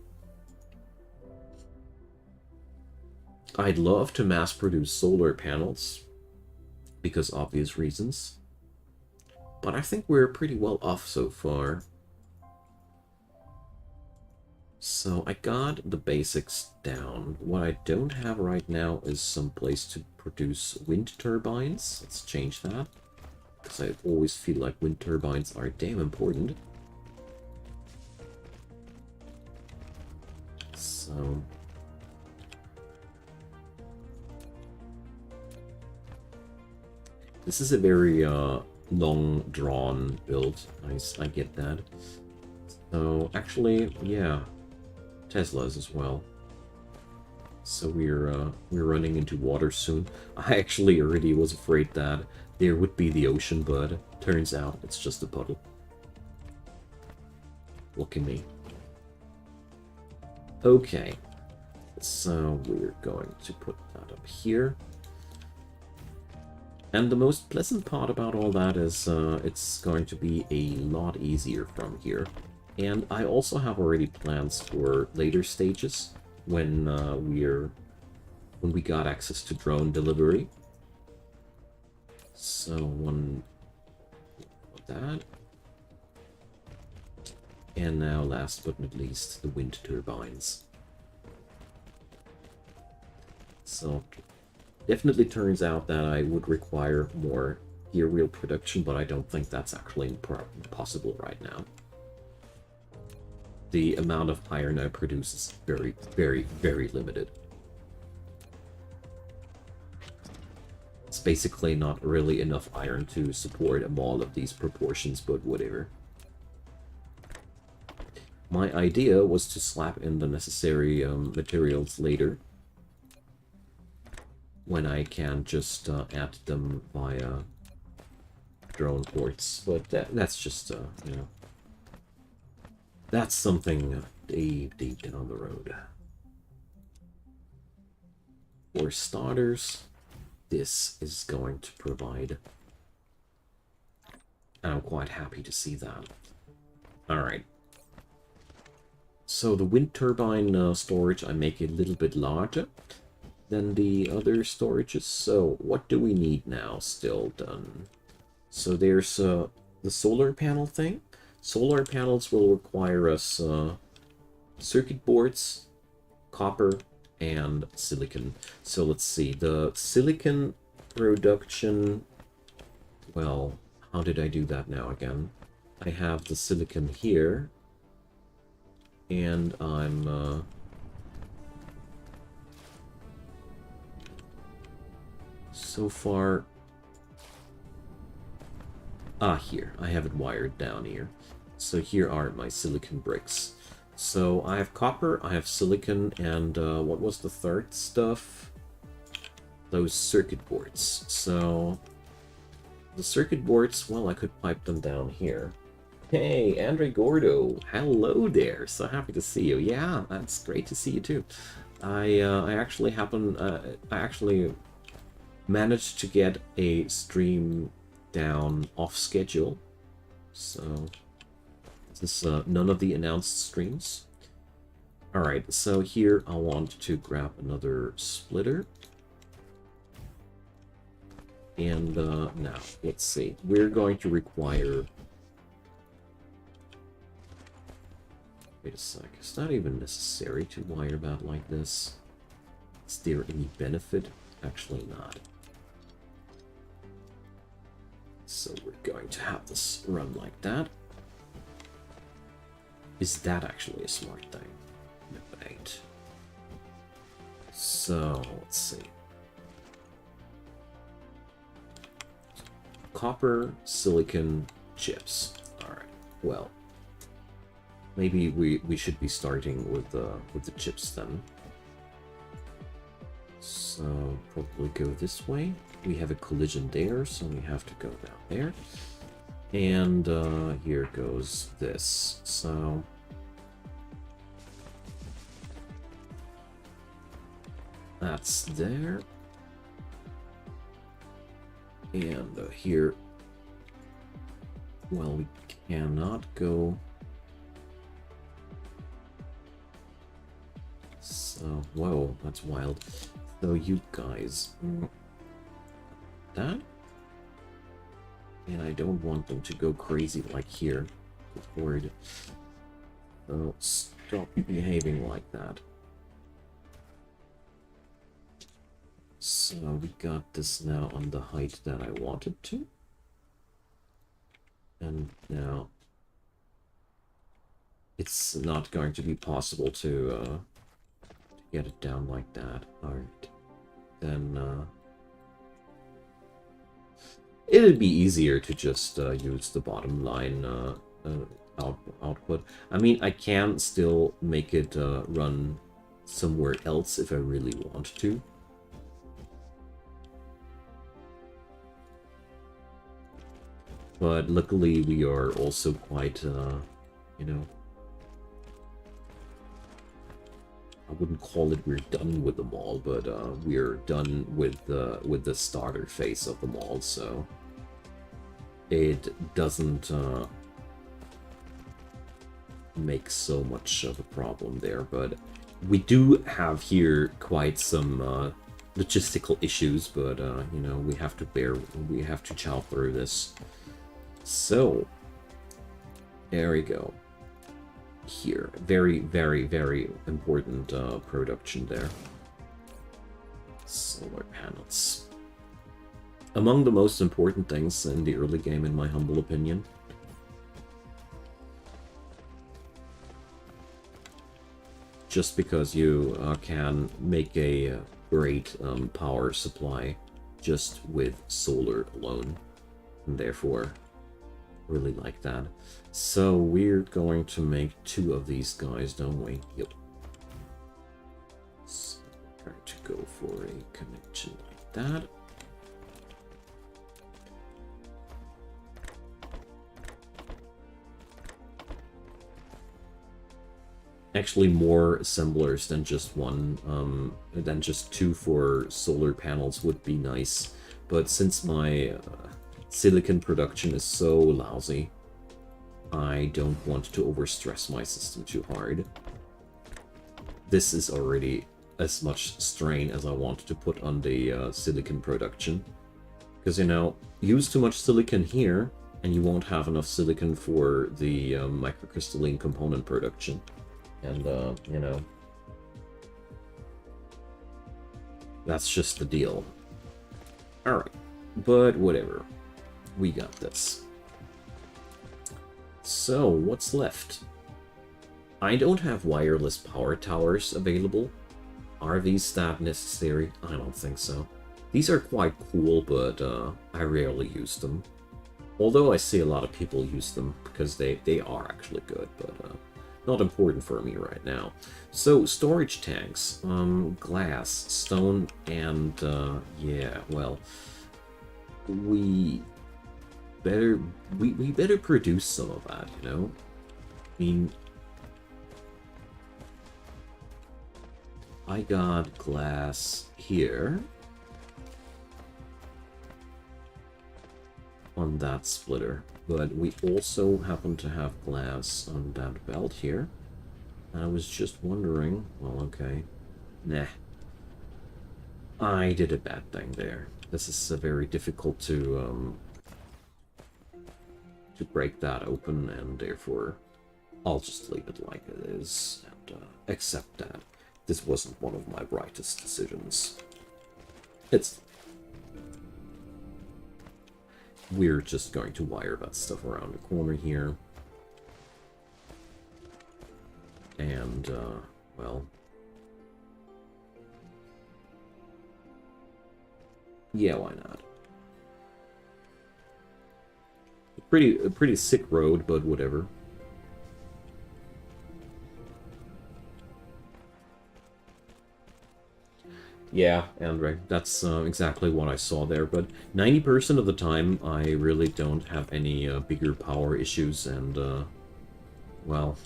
I'd love to mass-produce solar panels, because obvious reasons. But I think we're pretty well off so far. So I got the basics down. What I don't have right now is some place to produce wind turbines. Let's change that, because I always feel like wind turbines are damn important. So this is a very long drawn build. I get that. So, actually, yeah, Teslas as well. So we're running into water soon. I actually already was afraid that there would be the ocean, but turns out it's just a puddle. Look at me. Okay, so we're going to put that up here. And the most pleasant part about all that is it's going to be a lot easier from here. And I also have already plans for later stages when we got access to drone delivery. So one that. And now, last but not least, the wind turbines. So, definitely turns out that I would require more gear wheel production, but I don't think that's actually possible right now. The amount of iron I produce is very, very, very limited. It's basically not really enough iron to support a mall of these proportions, but whatever. My idea was to slap in the necessary materials later, when I can just add them via drone ports, but that's just, you know, that's something deep, deep down the road. For starters, this is going to provide, and I'm quite happy to see that. Alright. So the wind turbine storage, I make it a little bit larger than the other storages. So what do we need now still done? So there's the solar panel thing. Solar panels will require us circuit boards, copper, and silicon. So let's see, the silicon production, well, how did I do that now again? I have the silicon here, and I'm so far here I have it wired down here. So here are my silicon bricks. So I have copper, I have silicon, and what was the third stuff? Those circuit boards. So the circuit boards, well, I could pipe them down here. Hey, Andre Gordo, hello there. So happy to see you. Yeah, that's great to see you too. I actually I actually managed to get a stream down off schedule. So this is none of the announced streams. Alright, so here I want to grab another splitter. And now, let's see. We're going to require... Wait a sec. It's not even necessary to wire that like this. Is there any benefit? Actually not. So we're going to have this run like that. Is that actually a smart thing? No, it ain't. So, let's see. Copper, silicon, chips. Alright, well. Maybe we should be starting with the chips then. So, probably go this way. We have a collision there, so we have to go down there. And here goes this. So that's there. And here, well, we cannot go. So, whoa, that's wild. So you guys, that. And I don't want them to go crazy like here. Good word. So stop behaving like that. So we got this now on the height that I wanted to. And now it's not going to be possible to get it down like that. Alright. Then it'd be easier to just use the bottom line output. I mean, I can still make it run somewhere else if I really want to. But luckily we are also quite, you know, I wouldn't call it we're done with them all, but we're done with the starter phase of them all, so it doesn't make so much of a problem there. But we do have here quite some logistical issues, but you know, we have to chow through this. So there we go. Here, very, very, very important production there. Solar panels. Among the most important things in the early game, in my humble opinion. Just because you can make a great power supply just with solar alone, and therefore really like that. So we're going to make 2 of these guys, don't we? Yep. So we're going to go for a connection like that. Actually, more assemblers than just one, than just 2 for solar panels would be nice. But since my silicon production is so lousy, I don't want to overstress my system too hard. This is already as much strain as I want to put on the silicon production. Because, you know, use too much silicon here, and you won't have enough silicon for the microcrystalline component production. And, you know, that's just the deal. Alright, but whatever. We got this. So, what's left? I don't have wireless power towers available. Are these that necessary? I don't think so. These are quite cool, but I rarely use them. Although I see a lot of people use them because they are actually good, but not important for me right now. So, storage tanks, glass, stone, and yeah, well, we better produce some of that, you know? I mean, I got glass here on that splitter, but we also happen to have glass on that belt here. I was just wondering, well, okay, nah, I did a bad thing there. This is very difficult to break that open, and therefore I'll just leave it like it is and accept that this wasn't one of my brightest decisions. We're just going to wire that stuff around the corner here. And, well, yeah, why not? A pretty sick road, but whatever. Yeah, Andre, that's exactly what I saw there, but 90% of the time I really don't have any bigger power issues, and, well,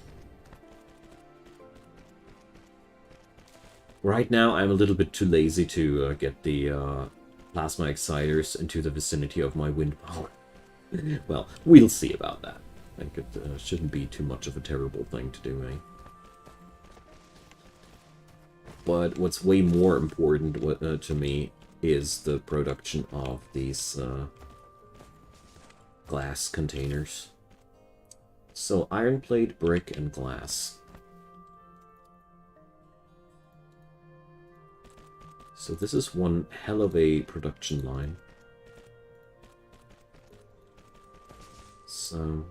right now I'm a little bit too lazy to get the plasma exciters into the vicinity of my wind power. Well, we'll see about that. I think it shouldn't be too much of a terrible thing to do, eh? But what's way more important to me is the production of these glass containers. So iron plate, brick, and glass. So this is one hell of a production line. So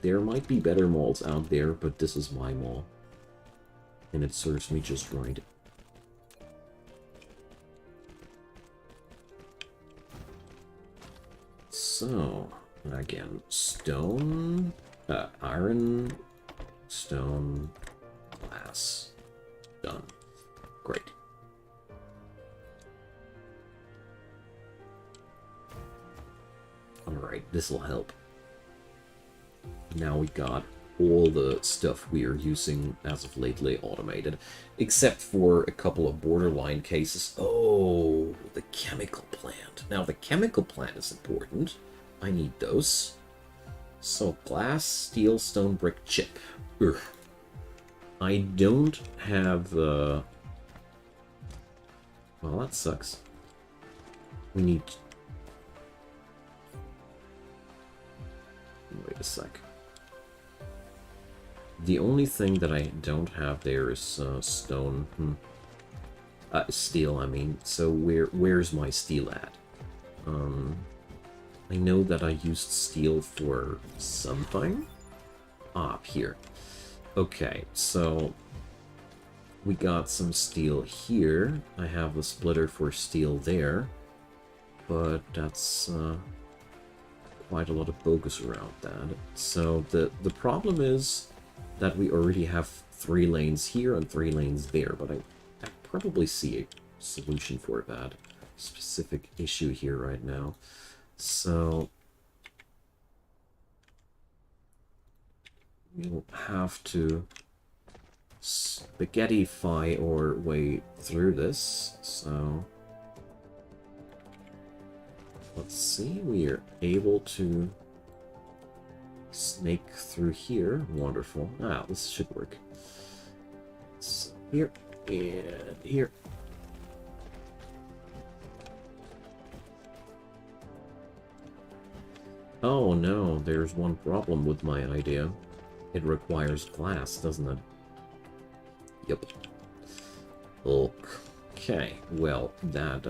there might be better malls out there, but this is my mall. And it serves me just right. So, Again, stone, iron, stone, glass. Done. Great. Alright, this'll help. Now we got all the stuff we are using as of lately automated, except for a couple of borderline cases. Oh, the chemical plant. Now, the chemical plant is important. I need those. So, glass, steel, stone, brick, chip. Ugh. I don't have the... Well, that sucks. We need... Wait a sec. The only thing that I don't have there is stone. Steel, I mean. So where's my steel at? I know that I used steel for something. Up here. Okay, so we got some steel here. I have the splitter for steel there, but that's quite a lot of bogus around that. So the problem is that we already have 3 lanes here and 3 lanes there, but I probably see a solution for that specific issue here right now. So we'll have to spaghettify our way through this. So let's see, we are able to snake through here. Wonderful. Ah, this should work. So here and here. Oh no, there's one problem with my idea. It requires glass, doesn't it? Yep. Okay, well, that,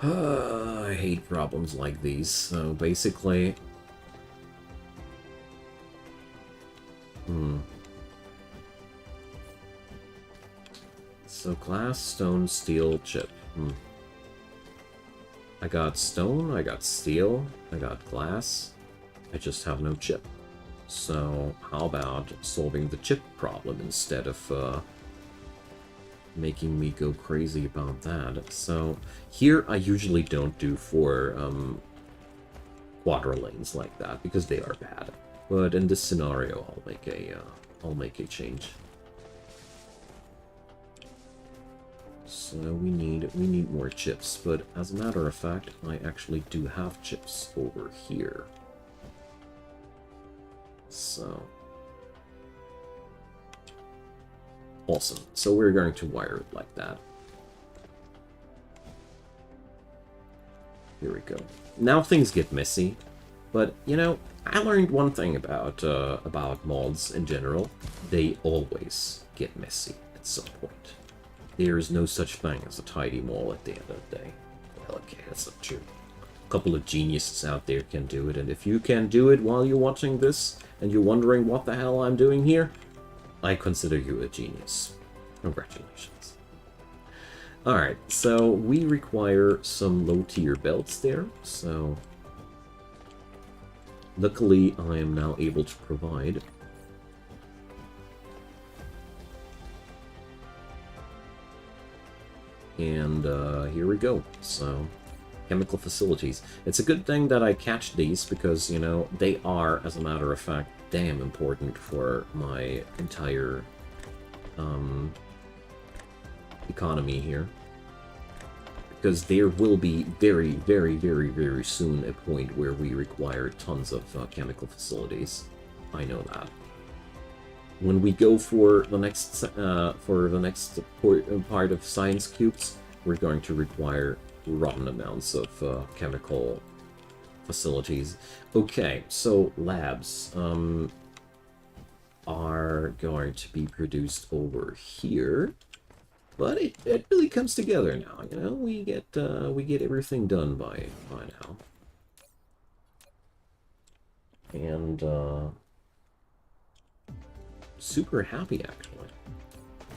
I hate problems like these, so basically... So glass, stone, steel, chip. I got stone, I got steel, I got glass. I just have no chip. So how about solving the chip problem instead of making me go crazy about that? So here I usually don't do 4 quadrilanes like that because they are bad. But in this scenario, I'll make a change. So we need more chips, but as a matter of fact, I actually do have chips over here. So awesome. So we're going to wire it like that. Here we go. Now things get messy, but you know, I learned one thing about mods in general. They always get messy at some point. There is no such thing as a tidy mall at the end of the day. Well, okay, that's not true. A couple of geniuses out there can do it, and if you can do it while you're watching this, and you're wondering what the hell I'm doing here, I consider you a genius. Congratulations. Alright, so we require some low-tier belts there, so... Luckily, I am now able to provide... And here we go. So, chemical facilities. It's a good thing that I catch these because, you know, they are, as a matter of fact, damn important for my entire economy here. Because there will be very, very, very, very soon a point where we require tons of chemical facilities. I know that. When we go for the next part of science cubes, we're going to require rotten amounts of chemical facilities. Okay, so labs are going to be produced over here, but it really comes together now. You know, we get everything done by now, and super happy actually.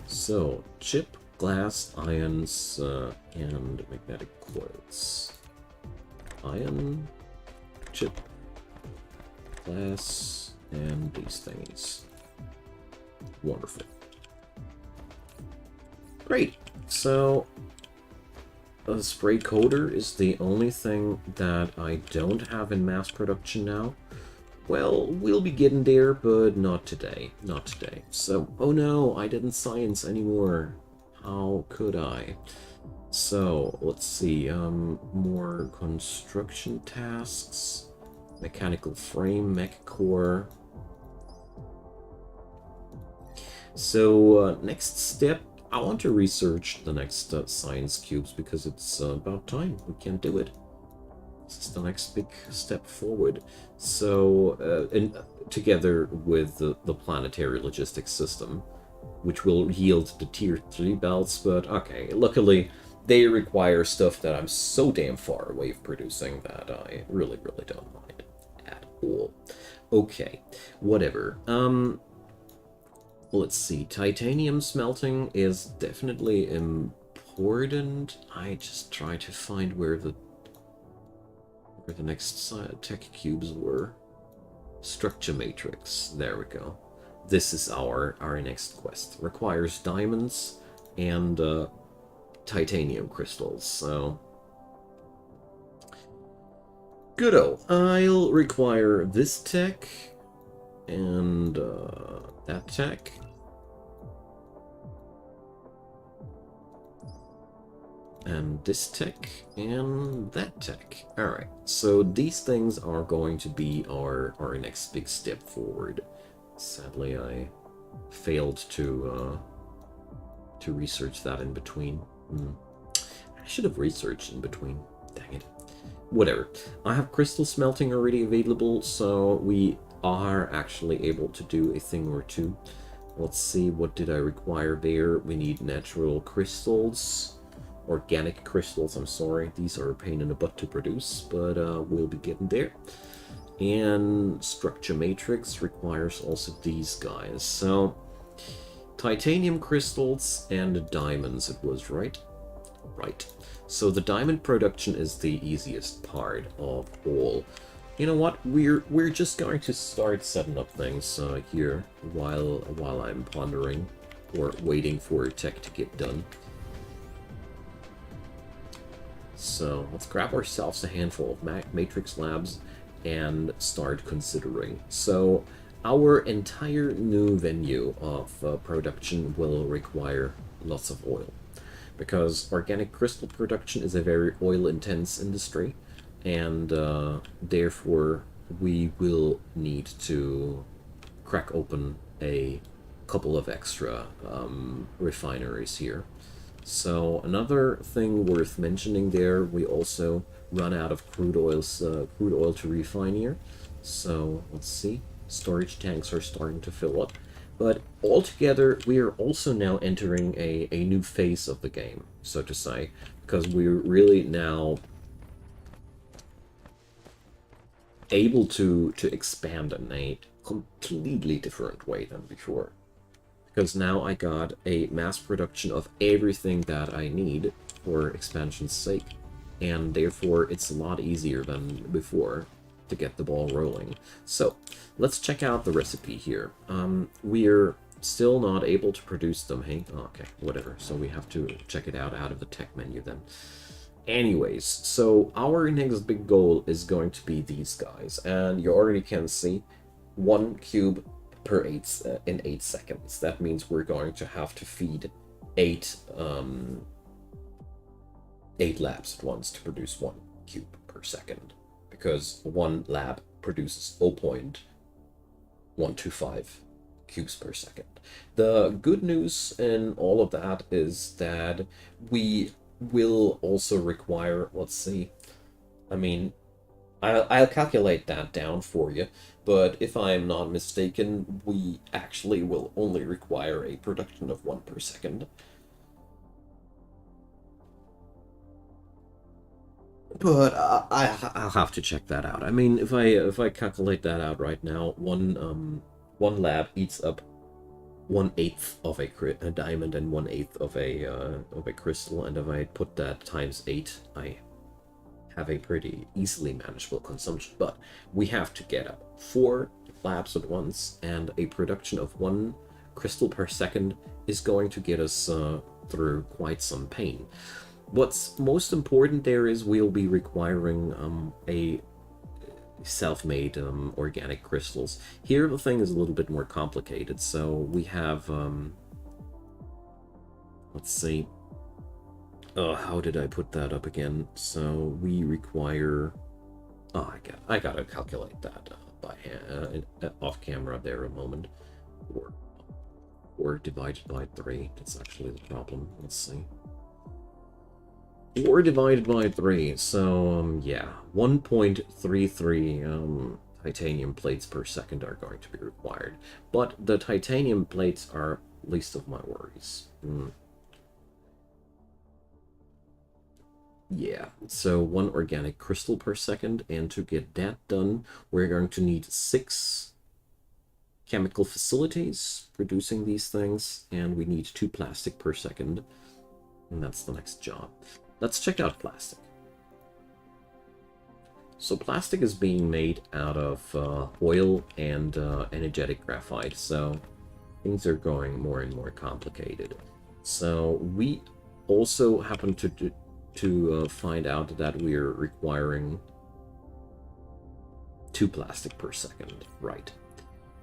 So chip, glass, ions, and magnetic coils. Iron, chip, glass, and these things. Wonderful. Great. So a spray coater is the only thing that I don't have in mass production now. Well, we'll be getting there, but not today. Not today. So, oh no, I didn't science anymore. How could I? So, let's see, more construction tasks, mechanical frame, mech core. So, next step, I want to research the next science cubes because it's about time. We can do it. This is the next big step forward. So, together with the planetary logistics system, which will yield the tier 3 belts, but okay, luckily they require stuff that I'm so damn far away from producing that I really, really don't mind at all. Okay, whatever. Let's see, titanium smelting is definitely important. I just try to find where the next tech cubes were. Structure matrix, there we go. This is our next quest. Requires diamonds and titanium crystals, so goodo. I'll require this tech and that tech. And this tech, and that tech. Alright, so these things are going to be our next big step forward. Sadly, I failed to research that in between. I should have researched in between. Dang it. Whatever. I have crystal smelting already available, so we are actually able to do a thing or two. Let's see, what did I require there? We need natural crystals. Organic crystals, I'm sorry. These are a pain in the butt to produce, but we'll be getting there. And structure matrix requires also these guys. So, titanium crystals and diamonds it was, right? Right. So the diamond production is the easiest part of all. You know what? We're just going to start setting up things here while I'm pondering or waiting for tech to get done. So let's grab ourselves a handful of matrix labs and start considering. So our entire new venue of production will require lots of oil, because organic crystal production is a very oil-intense industry, and therefore we will need to crack open a couple of extra refineries here. So another thing worth mentioning there, we also run out of crude oil to refine here. So let's see, storage tanks are starting to fill up. But altogether, we are also now entering a new phase of the game, so to say, because we're really now able to expand in a completely different way than before. Because now I got a mass production of everything that I need for expansion's sake, and therefore it's a lot easier than before to get the ball rolling. So let's check out the recipe here. We're still not able to produce them. Hey, okay, whatever. So we have to check it out of the tech menu then. Anyways, so our next big goal is going to be these guys, and you already can see 1 cube per 8 seconds. That means we're going to have to feed 8 labs at once to produce 1 cube per second, because 1 lab produces 0.125 cubes per second. The good news in all of that is that we will also require, let's see, I mean, I'll calculate that down for you, but if I'm not mistaken, we actually will only require a production of 1 per second. But I'll have to check that out. I mean, if I calculate that out right now, one lab eats up 1/8 of a diamond and 1/8 of a crystal, and if I put that times 8, I have a pretty easily manageable consumption. But we have to get up 4 labs at once, and a production of 1 crystal per second is going to get us through quite some pain. What's most important there is we'll be requiring a self-made organic crystals. Here the thing is a little bit more complicated, so we have let's see, how did I put that up again? So we require, oh, I gotta calculate that by hand, off camera there a moment. Or divided by 3, that's actually the problem. Let's see. 4 divided by 3, so yeah, 1.33 titanium plates per second are going to be required. But the titanium plates are least of my worries. Yeah, so 1 organic crystal per second, and to get that done, we're going to need 6 chemical facilities producing these things, and we need 2 plastic per second, and that's the next job. Let's check out plastic. So plastic is being made out of oil and energetic graphite, so things are going more and more complicated. So we also happen to find out that we're requiring 2 plastic per second, right?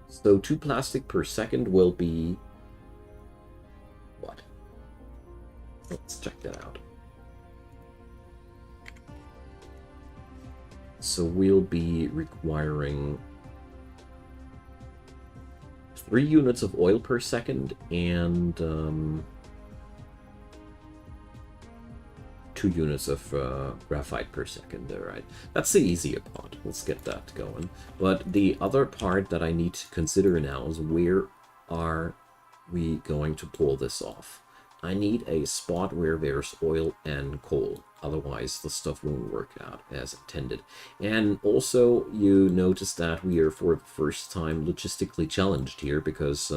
So 2 plastic per second will be what? Let's check that out. So we'll be requiring 3 units of oil per second and 2 units of graphite per second. All right, that's the easier part. Let's get that going. But the other part that I need to consider now is where are we going to pull this off? I need a spot where there's oil and coal. Otherwise, the stuff won't work out as intended. And also, you notice that we are, for the first time, logistically challenged here, because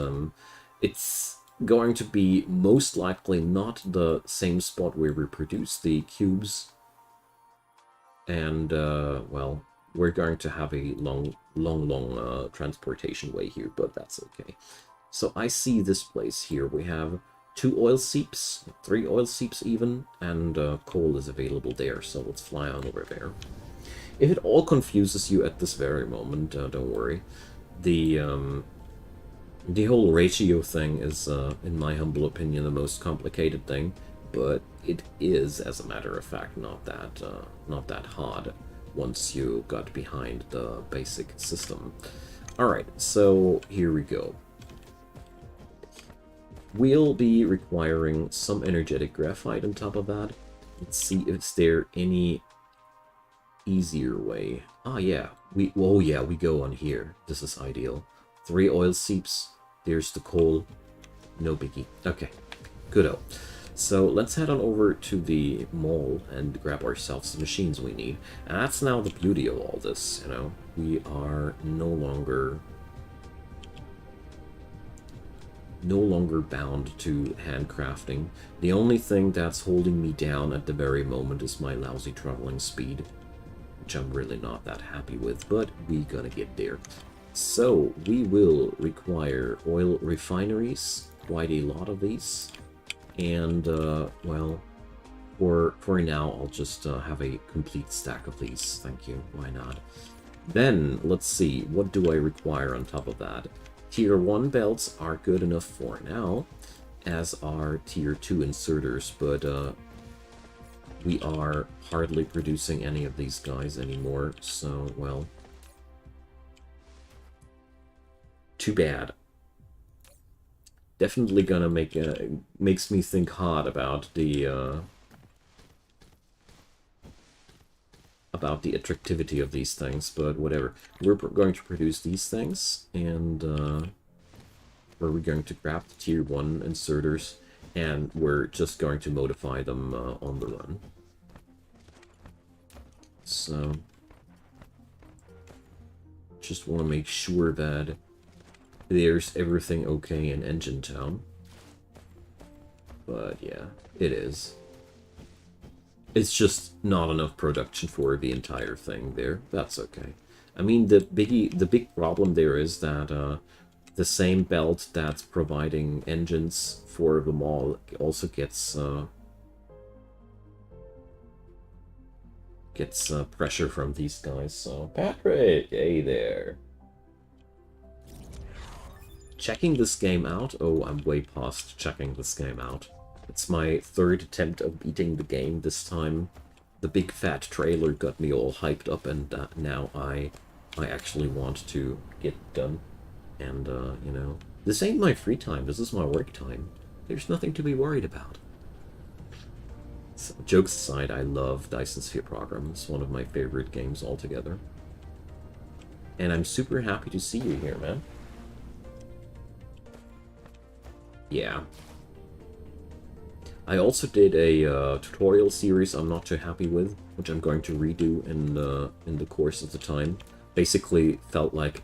it's going to be most likely not the same spot where we produce the cubes. And, well, we're going to have a long transportation way here, but that's okay. So I see this place here. We have 2 oil seeps, 3 oil seeps even, and coal is available there, so let's fly on over there. If it all confuses you at this very moment, don't worry. The whole ratio thing is, in my humble opinion, the most complicated thing, but it is, as a matter of fact, not that hard once you got behind the basic system. Alright, so here we go. We'll be requiring some energetic graphite on top of that. Let's see if there any easier way. Ah, yeah. We go on here. This is ideal. 3 oil seeps. There's the coal. No biggie. Okay. Good-o. So let's head on over to the mall and grab ourselves the machines we need. And that's now the beauty of all this, you know. We are no longer bound to handcrafting. The only thing that's holding me down at the very moment is my lousy traveling speed, which I'm really not that happy with, but we gonna get there. So we will require oil refineries, quite a lot of these, and well, for now I'll just have a complete stack of these. Thank you. Why not? Then let's see, what do I require on top of that? Tier 1 belts are good enough for now, as are Tier 2 inserters, but we are hardly producing any of these guys anymore, so, well, too bad. Definitely gonna makes me think hard about the attractivity of these things, but whatever. We're going to produce these things, and we're going to grab the Tier 1 inserters, and we're just going to modify them on the run. So, just want to make sure that there's everything okay in Engine Town. But yeah, it is. It's just not enough production for the entire thing there. That's okay. I mean, the big problem there is that the same belt that's providing engines for the mall also gets pressure from these guys. So Patrick, hey there. Checking this game out. Oh, I'm way past checking this game out. It's my third attempt of beating the game. This time, the big fat trailer got me all hyped up, and now I actually want to get done. And you know, this ain't my free time. This is my work time. There's nothing to be worried about. So, jokes aside, I love Dyson Sphere Program. It's one of my favorite games altogether. And I'm super happy to see you here, man. Yeah. I also did a tutorial series I'm not too happy with, which I'm going to redo in the course of the time. Basically felt like...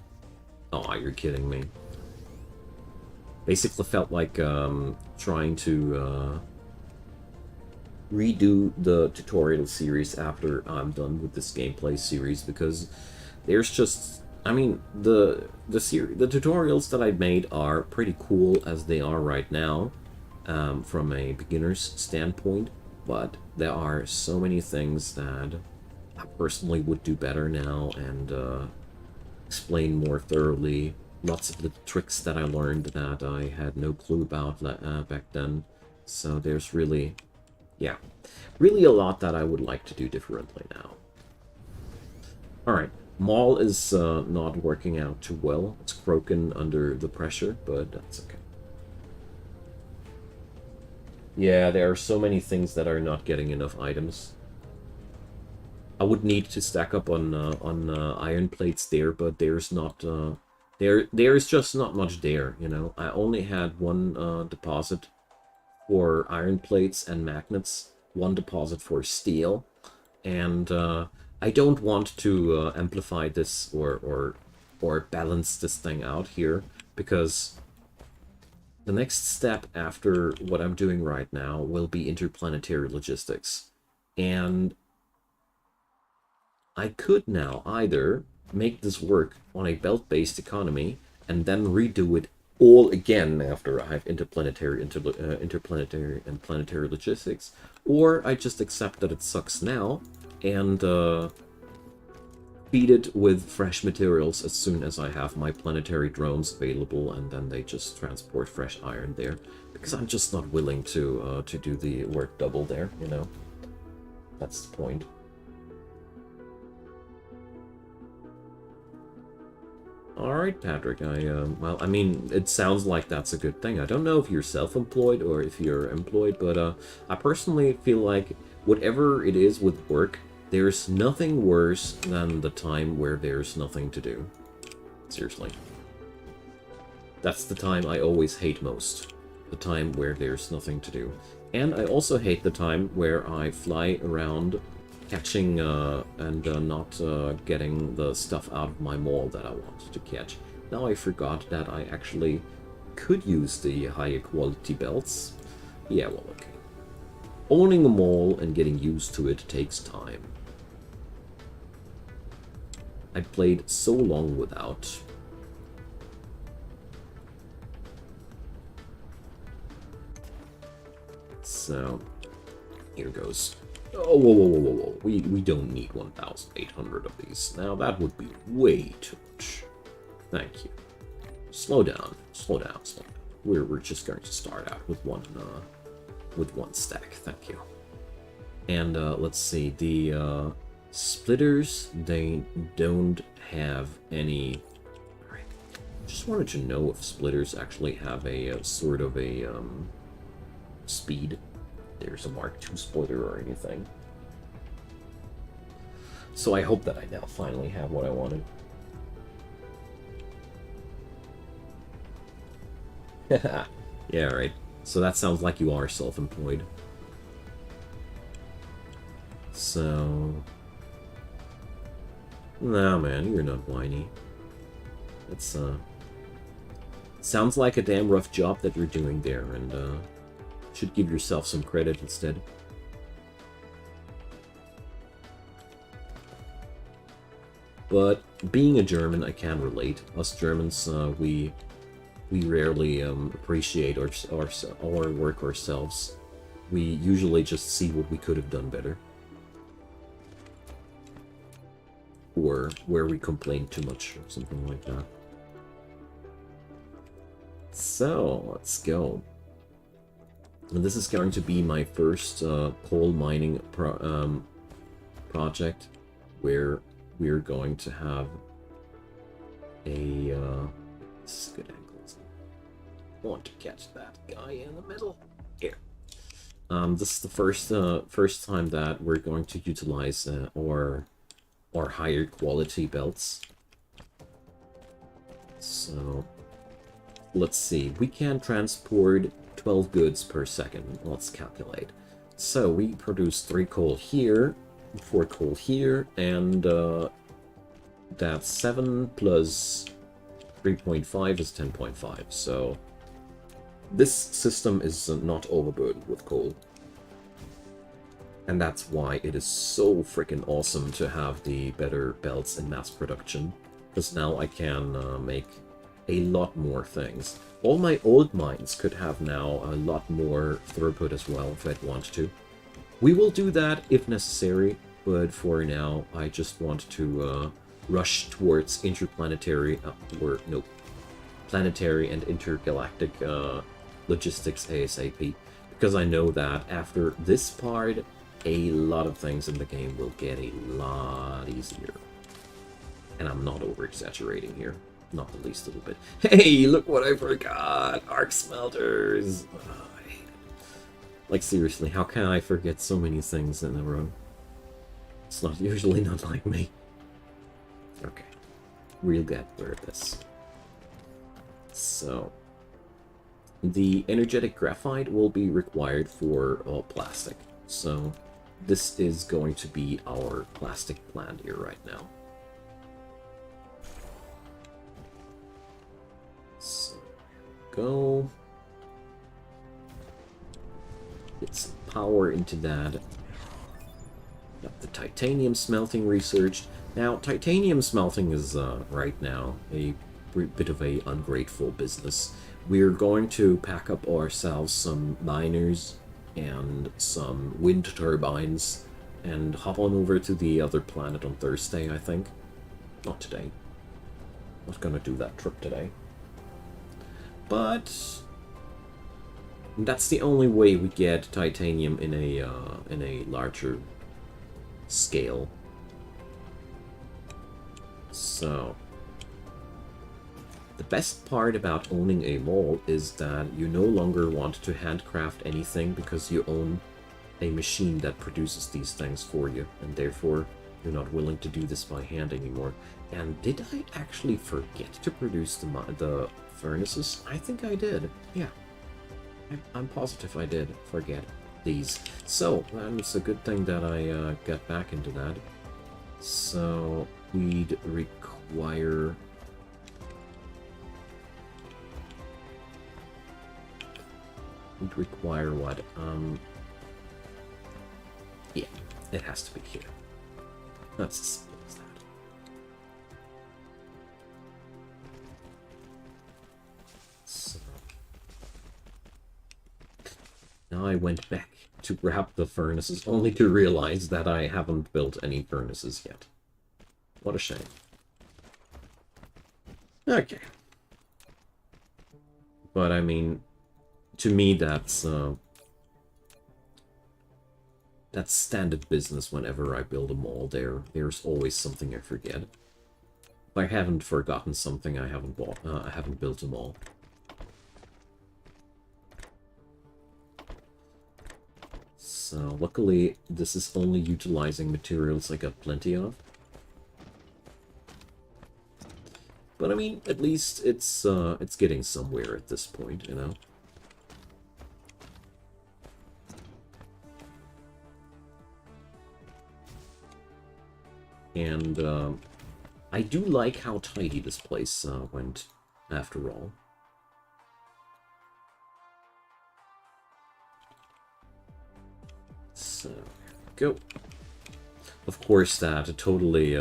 Oh, you're kidding me. Basically felt like trying to redo the tutorial series after I'm done with this gameplay series, because there's just... I mean, the tutorials that I made are pretty cool as they are right now, from a beginner's standpoint, but there are so many things that I personally would do better now and explain more thoroughly. Lots of little tricks that I learned that I had no clue about back then. So there's really, yeah, really a lot that I would like to do differently now. Alright. Maul is not working out too well. It's broken under the pressure, but that's okay. Yeah, there are so many things that are not getting enough items. I would need to stack up on iron plates there, but there's not there's just not much there, you know. I only had one deposit for iron plates and magnets, one deposit for steel, and I don't want to amplify this or balance this thing out here, because the next step after what I'm doing right now will be interplanetary logistics. And I could now either make this work on a belt-based economy and then redo it all again after I have interplanetary and planetary logistics, or I just accept that it sucks now and feed it with fresh materials as soon as I have my planetary drones available, and then they just transport fresh iron there, because I'm just not willing to do the work double there, you know. That's the point. Alright, Patrick, well, I mean, it sounds like that's a good thing. I don't know if you're self-employed or if you're employed, but I personally feel like whatever it is with work, there's nothing worse than the time where there's nothing to do. Seriously. That's the time I always hate most. The time where there's nothing to do. And I also hate the time where I fly around catching and not getting the stuff out of my mall that I wanted to catch. Now I forgot that I actually could use the higher quality belts. Yeah, well, okay. Owning a mall and getting used to it takes time. I played so long without. So, here goes. Oh, whoa, whoa, whoa, whoa, whoa. We don't need 1,800 of these. Now, that would be way too much. Thank you. Slow down. Slow down. Slow down. We're just going to start out with one stack. Thank you. And let's see. The splitters, they don't have any... Alright. Just wanted to know if splitters actually have a sort of a speed. There's a Mark II splitter or anything. So I hope that I now finally have what I wanted. Yeah, right. So that sounds like you are self-employed. So... No, man, you're not whiny. It's Sounds like a damn rough job that you're doing there, and should give yourself some credit instead. But being a German, I can relate. Us Germans, we rarely appreciate our work ourselves. We usually just see what we could have done better. Or where we complain too much, or something like that. So, let's go. And this is going to be my first coal mining project, where we're going to have a... this is good angles. I want to catch that guy in the middle. Here. This is the first time that we're going to utilize our higher quality belts. So, let's see. We can transport 12 goods per second. Let's calculate. So, we produce 3 coal here, 4 coal here, and that's 7 plus 3.5 is 10.5. So, this system is not overburdened with coal. And that's why it is so freaking awesome to have the better belts in mass production. Because now I can make a lot more things. All my old mines could have now a lot more throughput as well if I'd want to. We will do that if necessary, but for now I just want to rush towards interplanetary, planetary and intergalactic logistics ASAP. Because I know that after this part, a lot of things in the game will get a lot easier. And I'm not over-exaggerating here. Not the least little bit. Hey, look what I forgot! Arc smelters! Oh, I hate it. Like, seriously, how can I forget so many things in a row? It's not usually not like me. Okay. We'll get rid of this. So, the energetic graphite will be required for plastic. So, this is going to be our plastic plant here right now. So, go. Get some power into that. Got the titanium smelting researched. Now, titanium smelting is right now a bit of a ungrateful business. We're going to pack up ourselves some miners and some wind turbines and hop on over to the other planet on Thursday, I think. Not today. Not gonna do that trip today. But that's the only way we get titanium in a larger scale. So, the best part about owning a mall is that you no longer want to handcraft anything because you own a machine that produces these things for you, and therefore you're not willing to do this by hand anymore. And did I actually forget to produce the furnaces? I think I did. Yeah. I'm positive I did forget these. So, it's a good thing that I got back into that. So, we'd require... We'd require what? Yeah, it has to be here. That's as simple as that. So, now I went back to grab the furnaces, only to realize that I haven't built any furnaces yet. What a shame. Okay. But I mean, to me that's standard business whenever I build a mall. There's always something I forget. If I haven't forgotten something, I haven't built a mall. So luckily this is only utilizing materials I got plenty of. But I mean, at least it's getting somewhere at this point, you know. And I do like how tidy this place went, after all. So, go. Of course, that totally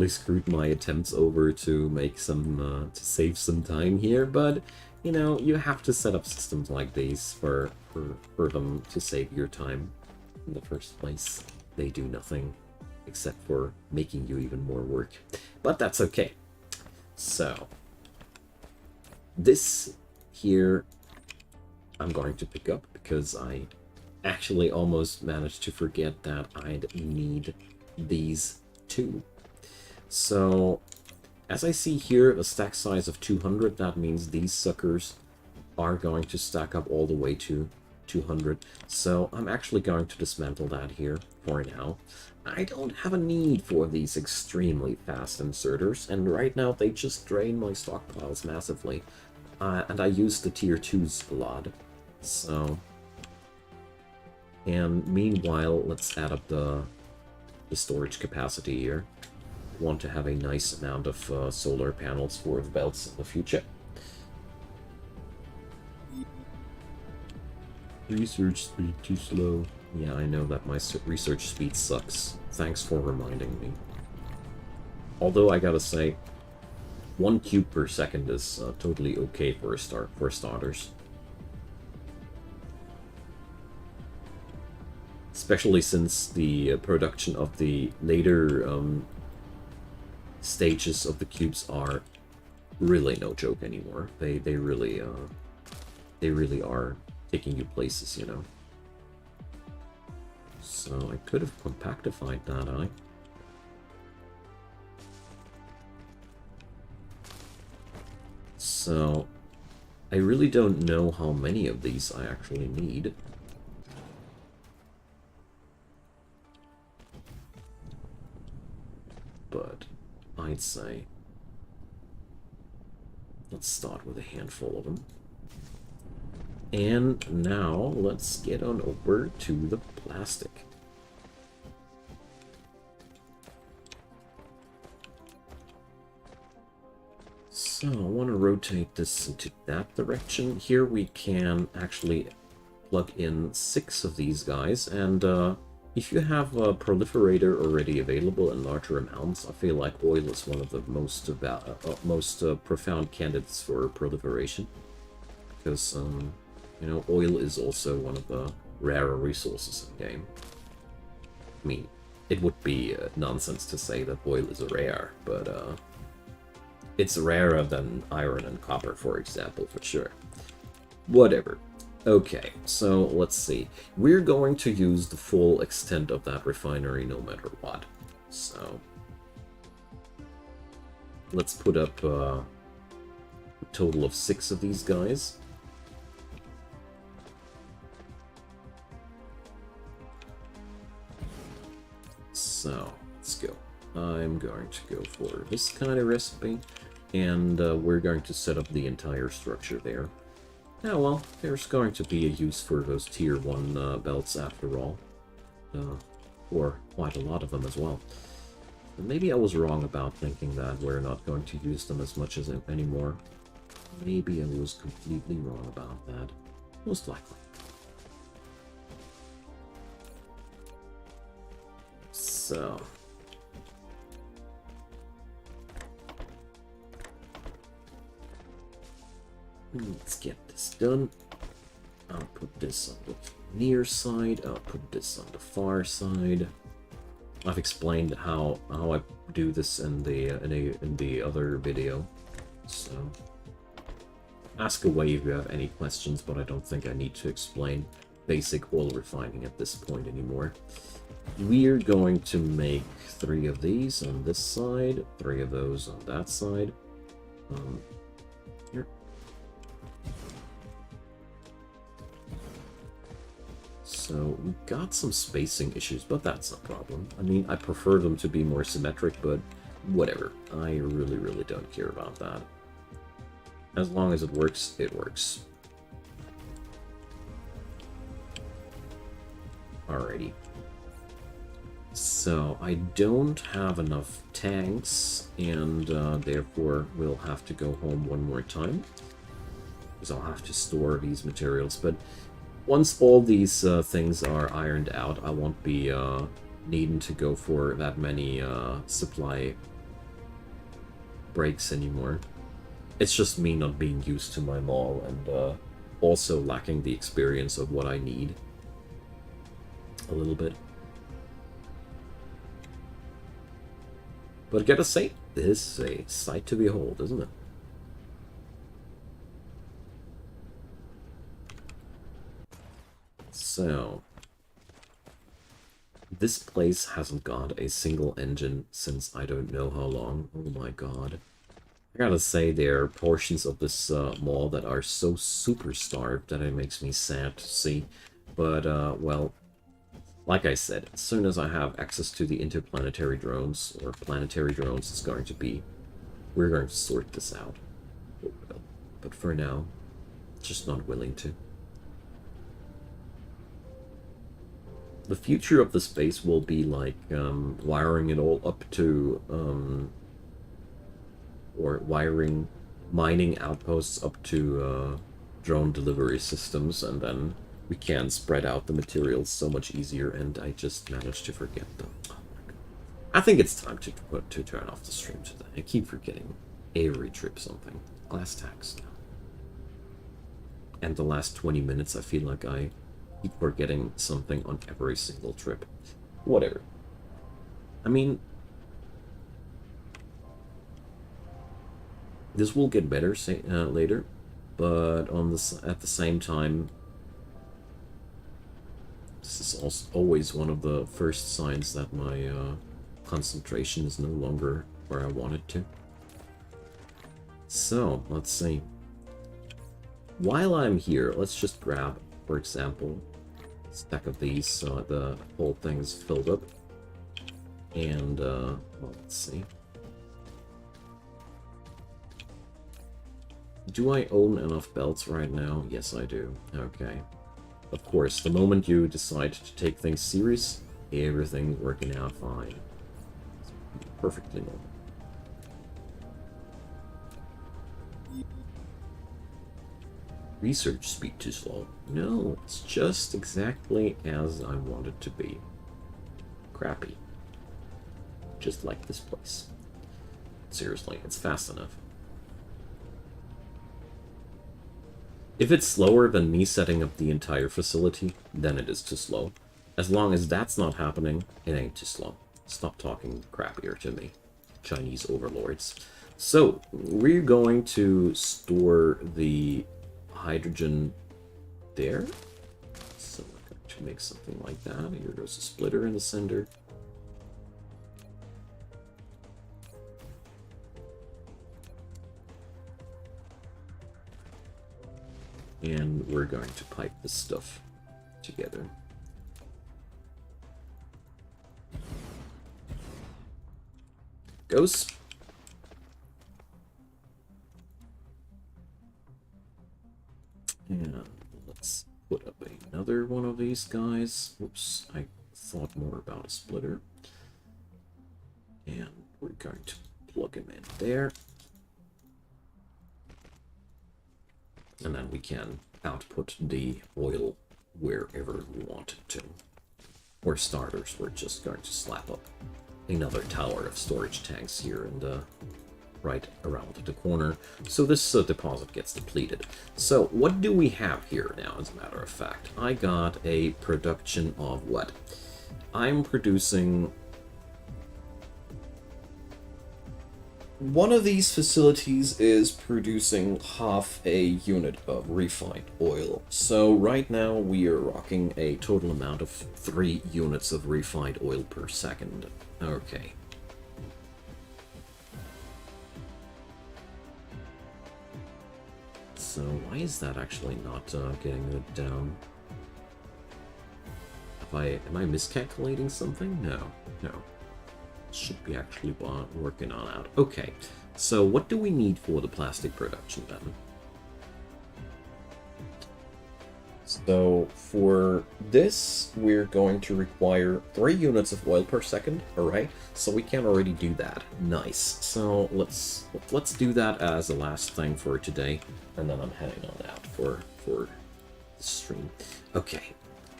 screwed my attempts over to make some to save some time here, but you know, you have to set up systems like these for them to save your time in the first place. They do nothing except for making you even more work, but that's okay. So this here I'm going to pick up because I actually almost managed to forget that I'd need these two. So as I see here, a stack size of 200, that means these suckers are going to stack up all the way to 200. So I'm actually going to dismantle that here for now. I don't have a need for these extremely fast inserters, and right now they just drain my stockpiles massively. And I use the tier 2s a lot, so... And meanwhile, let's add up the storage capacity here. Want to have a nice amount of solar panels for the belts in the future. Research speed too slow. Yeah, I know that my research speed sucks. Thanks for reminding me. Although I gotta say, 1 cube per second is totally okay for starters. Especially since the production of the later stages of the cubes are really no joke anymore. They really are taking you places, you know. So I could have compactified that, So I really don't know how many of these I actually need. But I'd say let's start with a handful of them. And now let's get on over to the plastic. So I want to rotate this into that direction. Here we can actually plug in 6 of these guys, and if you have a proliferator already available in larger amounts, I feel like oil is one of the most profound candidates for proliferation, because you know, oil is also one of the rarer resources in the game. I mean, it would be nonsense to say that oil is rare, but it's rarer than iron and copper, for example, for sure. Whatever. Okay, so let's see. We're going to use the full extent of that refinery no matter what. So let's put up a total of 6 of these guys. So let's go. I'm going to go for this kind of recipe, and we're going to set up the entire structure there. Yeah, well, there's going to be a use for those tier 1 belts after all. Or quite a lot of them as well. But maybe I was wrong about thinking that we're not going to use them as much as anymore. Maybe I was completely wrong about that. Most likely. So... let's get this done. I'll put this on the near side. I'll put this on the far side. I've explained how I do this in the other video. So ask away if you have any questions, but I don't think I need to explain basic oil refining at this point anymore. We're going to make 3 of these on this side, 3 of those on that side. Here. So we got some spacing issues, but that's no problem. I mean, I prefer them to be more symmetric, but whatever. I really don't care about that. As long as it works, it works. Alrighty. So I don't have enough tanks, and therefore we'll have to go home one more time, because I'll have to store these materials. But once all these things are ironed out, I won't be needing to go for that many supply breaks anymore. It's just me not being used to my mall and also lacking the experience of what I need a little bit. But gotta say, this is a sight to behold, isn't it? So, this place hasn't got a single engine since I don't know how long. Oh my god. I gotta say, there are portions of this mall that are so super starved that it makes me sad to see. But, well, like I said, as soon as I have access to the interplanetary drones, or planetary drones, it's going to be... We're going to sort this out. But for now, just not willing to. The future of the space will be like wiring it all up to... or wiring mining outposts up to drone delivery systems, and then we can spread out the materials so much easier, and I just managed to forget them. Oh my god. I think it's time to turn off the stream today. I keep forgetting every trip something. Glass tax now. And the last 20 minutes I feel like I keep forgetting something on every single trip. Whatever. I mean, this will get better later, but at the same time, this is also always one of the first signs that my concentration is no longer where I want it to. So, let's see. While I'm here, let's just grab, for example, a stack of these so the whole thing's filled up. And, well, let's see. Do I own enough belts right now? Yes, I do. Okay. Of course, the moment you decide to take things serious, everything's working out fine. It's perfectly normal. Research speed too slow. No, it's just exactly as I want it to be. Crappy. Just like this place. Seriously, it's fast enough. If it's slower than me setting up the entire facility, then it is too slow. As long as that's not happening, it ain't too slow. Stop talking crappier to me, Chinese overlords. So, we're going to store the hydrogen there. So we're going to make something like that. Here goes a splitter in the center. And we're going to pipe this stuff together. Goes. And let's put up another one of these guys. Whoops, I thought more about a splitter. And we're going to plug him in there. And then we can output the oil wherever we want it to. For starters, we're just going to slap up another tower of storage tanks here and right around the corner, so this deposit gets depleted. So what do we have here now, as a matter of fact? I got a production of what? I'm producing... One of these facilities is producing half a unit of refined oil. So right now we are rocking a total amount of 3 units of refined oil per second. Okay. So why is that actually not getting it down? Am I miscalculating something? No. Should be actually working on out. Okay, so what do we need for the plastic production then? So for this, we're going to require 3 units of oil per second. All right, so we can already do that. Nice. So let's do that as the last thing for today, and then I'm heading on out for the stream. Okay,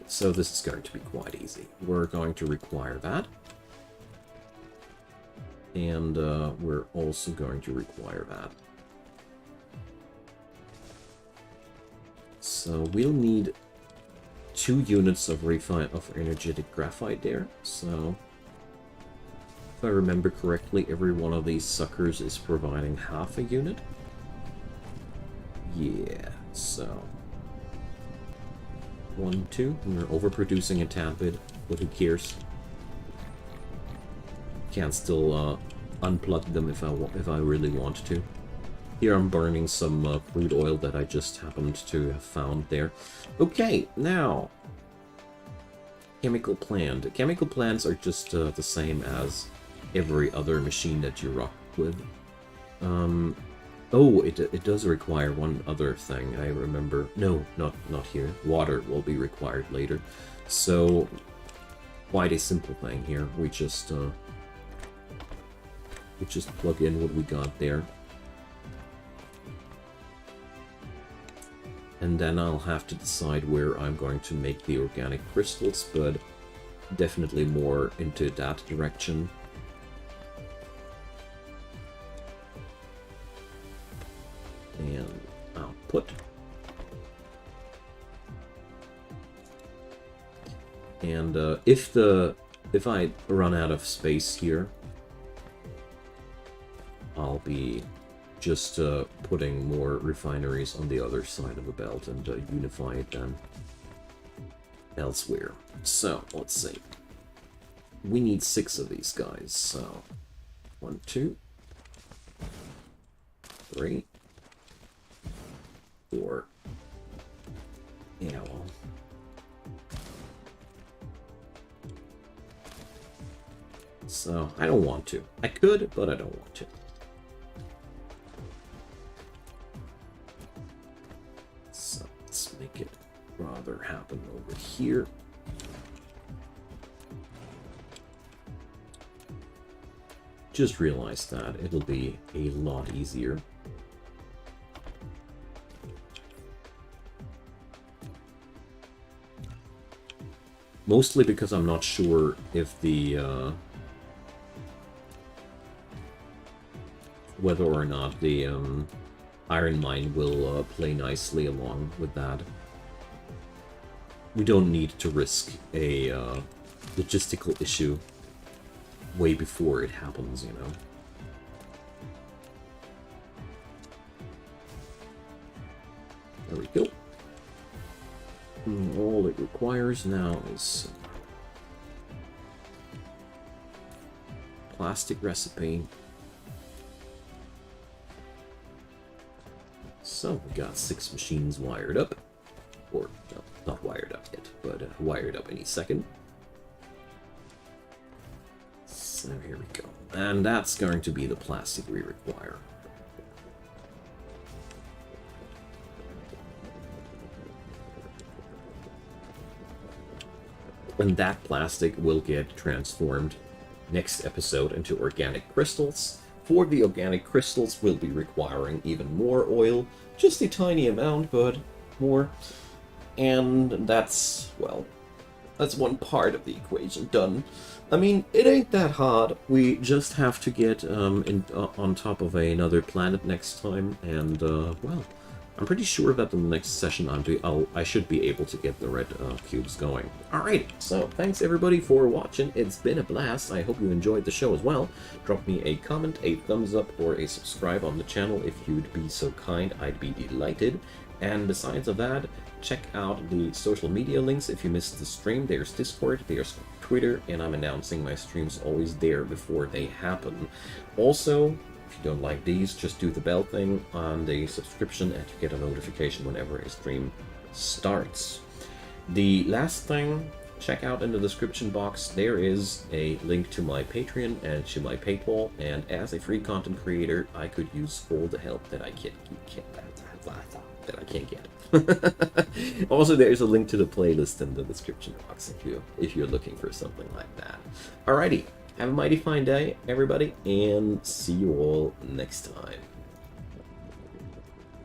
so this is going to be quite easy. We're going to require that. And we're also going to require that. So we'll need 2 units of energetic graphite there. So if I remember correctly, every one of these suckers is providing half a unit. Yeah, so 1, 2. We're overproducing a tad bit, but who cares? Can still unplug them if I really want to. Here I'm burning some crude oil that I just happened to have found there. Okay, now chemical plant. Chemical plants are just the same as every other machine that you rock with. Oh, it does require one other thing. I remember. No, not here. Water will be required later. So quite a simple thing here. We just plug in what we got there. And then I'll have to decide where I'm going to make the organic crystals, but definitely more into that direction. And I'll put. And if I run out of space here, I'll be just putting more refineries on the other side of the belt and unify it then elsewhere. So, let's see. We need 6 of these guys, so 1, 2, 3, 4. Yeah, well. So, I don't want to. I could, but I don't want to. So, let's make it rather happen over here. Just realized that it'll be a lot easier. Mostly because I'm not sure if the whether or not the iron mine will play nicely along with that. We don't need to risk a logistical issue way before it happens, you know. There we go. And all it requires now is plastic recipe. So we got 6 machines wired up, or no, not wired up yet, but wired up any second. So here we go, and that's going to be the plastic we require. And that plastic will get transformed next episode into organic crystals. For the organic crystals, we'll be requiring even more oil. Just a tiny amount, but more. And that's, well, that's one part of the equation done. I mean, it ain't that hard. We just have to get on top of another planet next time. And, well, I'm pretty sure that in the next session I should be able to get the red cubes going. Alright, so thanks everybody for watching. It's been a blast. I hope you enjoyed the show as well. Drop me a comment, a thumbs up, or a subscribe on the channel if you'd be so kind. I'd be delighted. And besides of that, check out the social media links if you missed the stream. There's Discord, there's Twitter, and I'm announcing my streams always there before they happen. Also, if you don't like these, just do the bell thing on the subscription and you get a notification whenever a stream starts. The last thing, check out in the description box, there is a link to my Patreon and to my PayPal, and as a free content creator, I could use all the help that I can't get. Also, there's a link to the playlist in the description box if you're looking for something like that. Alrighty. Have a mighty fine day, everybody, and see you all next time.